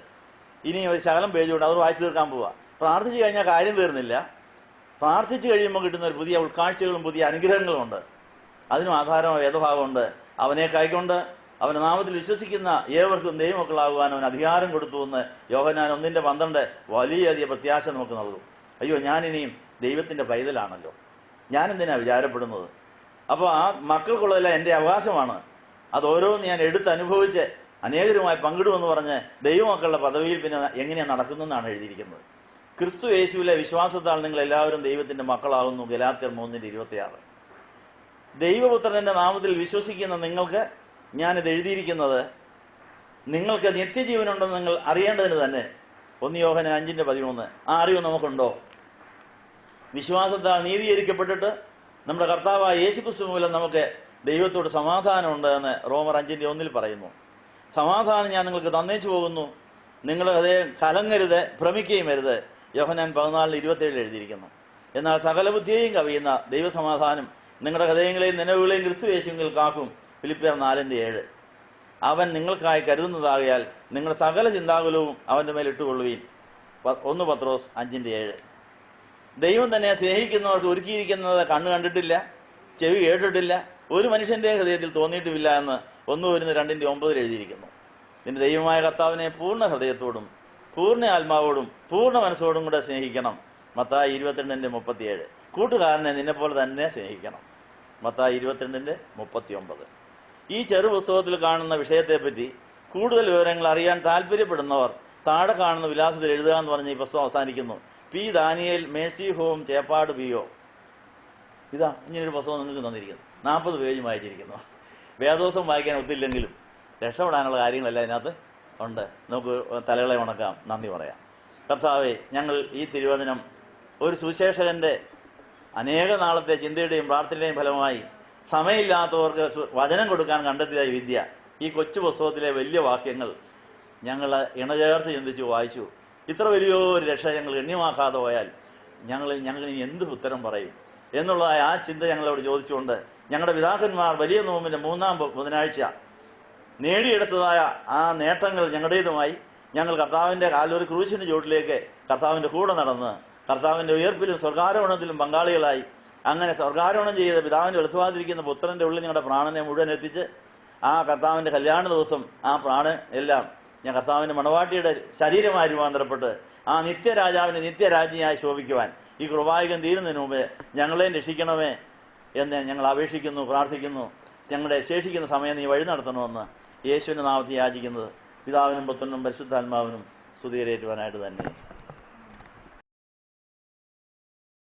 ഇനി ഒരു ശകലം പേജ് കൊണ്ട് അത് വായിച്ചു തീർക്കാൻ പോവുക. പ്രാർത്ഥിച്ചു കഴിഞ്ഞാൽ കാര്യം തീർന്നില്ല. പ്രാർത്ഥിച്ചു കഴിയുമ്പോൾ കിട്ടുന്ന ഒരു പുതിയ ഉൾക്കാഴ്ചകളും പുതിയ അനുഗ്രഹങ്ങളും ഉണ്ട്. അതിനും ആധാരമായ വേദഭാഗമുണ്ട്. അവനെ കൈക്കൊണ്ട് അവന്റെ നാമത്തിൽ വിശ്വസിക്കുന്ന ഏവർക്കും ദൈവമക്കളാകുവാൻ അവൻ അധികാരം കൊടുത്തു എന്ന് യോഹന്നാൻ 1:12 വലിയധികം പ്രത്യാശ നമുക്ക് നൽകും. അയ്യോ, ഞാനിനിയും ദൈവത്തിന്റെ പൈതലാണല്ലോ, ഞാനെന്തിനാ വിചാരപ്പെടുന്നത്? അപ്പോൾ ആ മക്കൾക്കുള്ളതെല്ലാം എൻ്റെ അവകാശമാണ്. അത് ഓരോന്ന് ഞാൻ എടുത്തനുഭവിച്ച് അനേകരുമായി പങ്കിടുമെന്ന് പറഞ്ഞ് ദൈവമക്കളുടെ പദവിയിൽ പിന്നെ എങ്ങനെയാണ് നടക്കുന്നതെന്നാണ് എഴുതിയിരിക്കുന്നത്. ക്രിസ്തു യേശുവിലെ വിശ്വാസത്താൽ നിങ്ങൾ എല്ലാവരും ദൈവത്തിന്റെ മക്കളാകുന്നു. ഗലാത്യർ 3:26. ദൈവപുത്രന്റെ നാമത്തിൽ വിശ്വസിക്കുന്ന നിങ്ങൾക്ക് ഞാനിത് എഴുതിയിരിക്കുന്നത് നിങ്ങൾക്ക് നിത്യജീവനുണ്ടെന്ന് നിങ്ങൾ അറിയേണ്ടതിന് തന്നെ. 1 യോഹന്നാൻ 5:13. ആ അറിവ് നമുക്കുണ്ടോ? വിശ്വാസത്താൽ നീതീകരിക്കപ്പെട്ടിട്ട് നമ്മുടെ കർത്താവായ യേശുക്രിസ്തു മൂലം നമുക്ക് ദൈവത്തോട് സമാധാനമുണ്ട് എന്ന് റോമർ 5:1 പറയുന്നു. സമാധാനം ഞാൻ നിങ്ങൾക്ക് തന്നേച്ചു പോകുന്നു, നിങ്ങളുടെ ഹൃദയം കലങ്ങരുത്, ഭ്രമിക്കുകയും വരുത്. യോഹന്നാൻ 14:27 എഴുതിയിരിക്കുന്നു. എന്നാൽ സകല ബുദ്ധിയെയും കവിയുന്ന ദൈവസമാധാനം നിങ്ങളുടെ ഹൃദയങ്ങളെയും നിലവുകളെയും ക്രിസ്തു യേശുവിൽ കാക്കും. ഫിലിപ്പിയർ 4:7. അവൻ നിങ്ങൾക്കായി കരുതുന്നതാകയാൽ നിങ്ങളുടെ സകല ചിന്താകുലവും അവൻ്റെ മേൽ ഇട്ടുകൊള്ളുവീൻ. 1 പത്രോസ് 5:7. ദൈവം തന്നെ സ്നേഹിക്കുന്നവർക്ക് ഒരുക്കിയിരിക്കുന്നത് കണ്ണ് കണ്ടിട്ടില്ല, ചെവി കേട്ടിട്ടില്ല, ഒരു മനുഷ്യന്റെ ഹൃദയത്തിൽ തോന്നിയിട്ടുമില്ല എന്ന് 1 കൊരിന്ത്യർ 2:9 എഴുതിയിരിക്കുന്നു. നിന്റെ ദൈവമായ കർത്താവിനെ പൂർണ്ണ ഹൃദയത്തോടും പൂർണ്ണ ആത്മാവോടും പൂർണ്ണ മനസ്സോടും കൂടെ സ്നേഹിക്കണം. മത്തായി 22:37. കൂട്ടുകാരനെ നിന്നെപ്പോലെ തന്നെ സ്നേഹിക്കണം. മത്തായി 22:39. ഈ ചെറു പുസ്തകത്തിൽ കാണുന്ന വിഷയത്തെപ്പറ്റി കൂടുതൽ വിവരങ്ങൾ അറിയാൻ താല്പര്യപ്പെടുന്നവർ താഴെ കാണുന്ന വിലാസത്തിൽ എഴുതുക എന്ന് പറഞ്ഞ് ഈ പുസ്തകം അവസാനിക്കുന്നു. P. Daniel, Mercy home, Cheppad PO. ഇതാ ഇങ്ങനൊരു പുസ്തകം നിങ്ങൾക്ക് തന്നിരിക്കുന്നു. 40 പേജ് വായിച്ചിരിക്കുന്നു. വേദോസം വായിക്കാൻ ഒത്തില്ലെങ്കിലും രക്ഷപ്പെടാനുള്ള കാര്യങ്ങളെല്ലാം അതിനകത്ത് ഉണ്ട്. നമുക്ക് തലകളെ ഉണക്കാം, നന്ദി പറയാം. കർത്താവേ, ഞങ്ങൾ ഈ തിരുവചനം ഒരു സുവിശേഷകന്റെ അനേക നാളത്തെ ചിന്തയുടെയും പ്രാർത്ഥനയുടെയും ഫലമായി സമയമില്ലാത്തവർക്ക് വചനം കൊടുക്കാൻ കണ്ടെത്തിയ വിദ്യ, ഈ കൊച്ചു പുസ്തകത്തിലെ വലിയ വാക്യങ്ങൾ ഞങ്ങൾ ഇണചേർത്ത് ചിന്തിച്ചു വായിച്ചു. ഇത്ര വലിയൊരു രക്ഷ ഞങ്ങൾ ഗണ്യമാക്കാതെ പോയാൽ ഞങ്ങൾ ഇനി എന്ത് ഉത്തരം പറയും എന്നുള്ളതായ ആ ചിന്ത ഞങ്ങളോട് ചോദിച്ചുകൊണ്ട് ഞങ്ങളുടെ പിതാക്കന്മാർ വലിയ നോമ്പിൻ്റെ 3-ാം ബുധനാഴ്ച നേടിയെടുത്തതായ ആ നേട്ടങ്ങൾ ഞങ്ങളുടേതുമായി ഞങ്ങൾ കർത്താവിൻ്റെ കാൽവരി ക്രൂശിൻ്റെ ചുവട്ടിലേക്ക് കർത്താവിൻ്റെ കൂടെ നടന്ന് കർത്താവിൻ്റെ ഉയർപ്പിലും സ്വർഗാരോഹണത്തിലും പങ്കാളികളായി അങ്ങനെ സ്വർഗാരോഹണം ചെയ്ത പിതാവിൻ്റെ വെളുത്തുവാതിരിക്കുന്ന പുത്രൻ്റെ ഉള്ളിൽ ഞങ്ങളുടെ പ്രാണനെ മുഴുവൻ എത്തിച്ച് ആ കർത്താവിൻ്റെ കല്യാണ ദിവസം ആ പ്രാണൻ എല്ലാം ഞാൻ കർത്താവിൻ്റെ മണവാട്ടിയുടെ ശരീരമായി രൂപാന്തരപ്പെട്ട് ആ നിത്യരാജാവിൻ്റെ നിത്യരാജ്ഞിയായി ശോഭിക്കുവാൻ ഈ കൃപായുഗം തീരുന്നതിന് മുമ്പേ ഞങ്ങളെ രക്ഷിക്കണമേ എന്ന് ഞങ്ങൾ അപേക്ഷിക്കുന്നു, പ്രാർത്ഥിക്കുന്നു. ഞങ്ങളുടെ ശേഷിക്കുന്ന സമയം നീ വഴി നടത്തണമെന്ന് യേശുവിൻ്റെ നാമത്തിൽ യാചിക്കുന്നത് പിതാവിനും പുത്രനും പരിശുദ്ധാത്മാവിനും സ്തുതിയേറ്റുവാനായിട്ട് തന്നെ.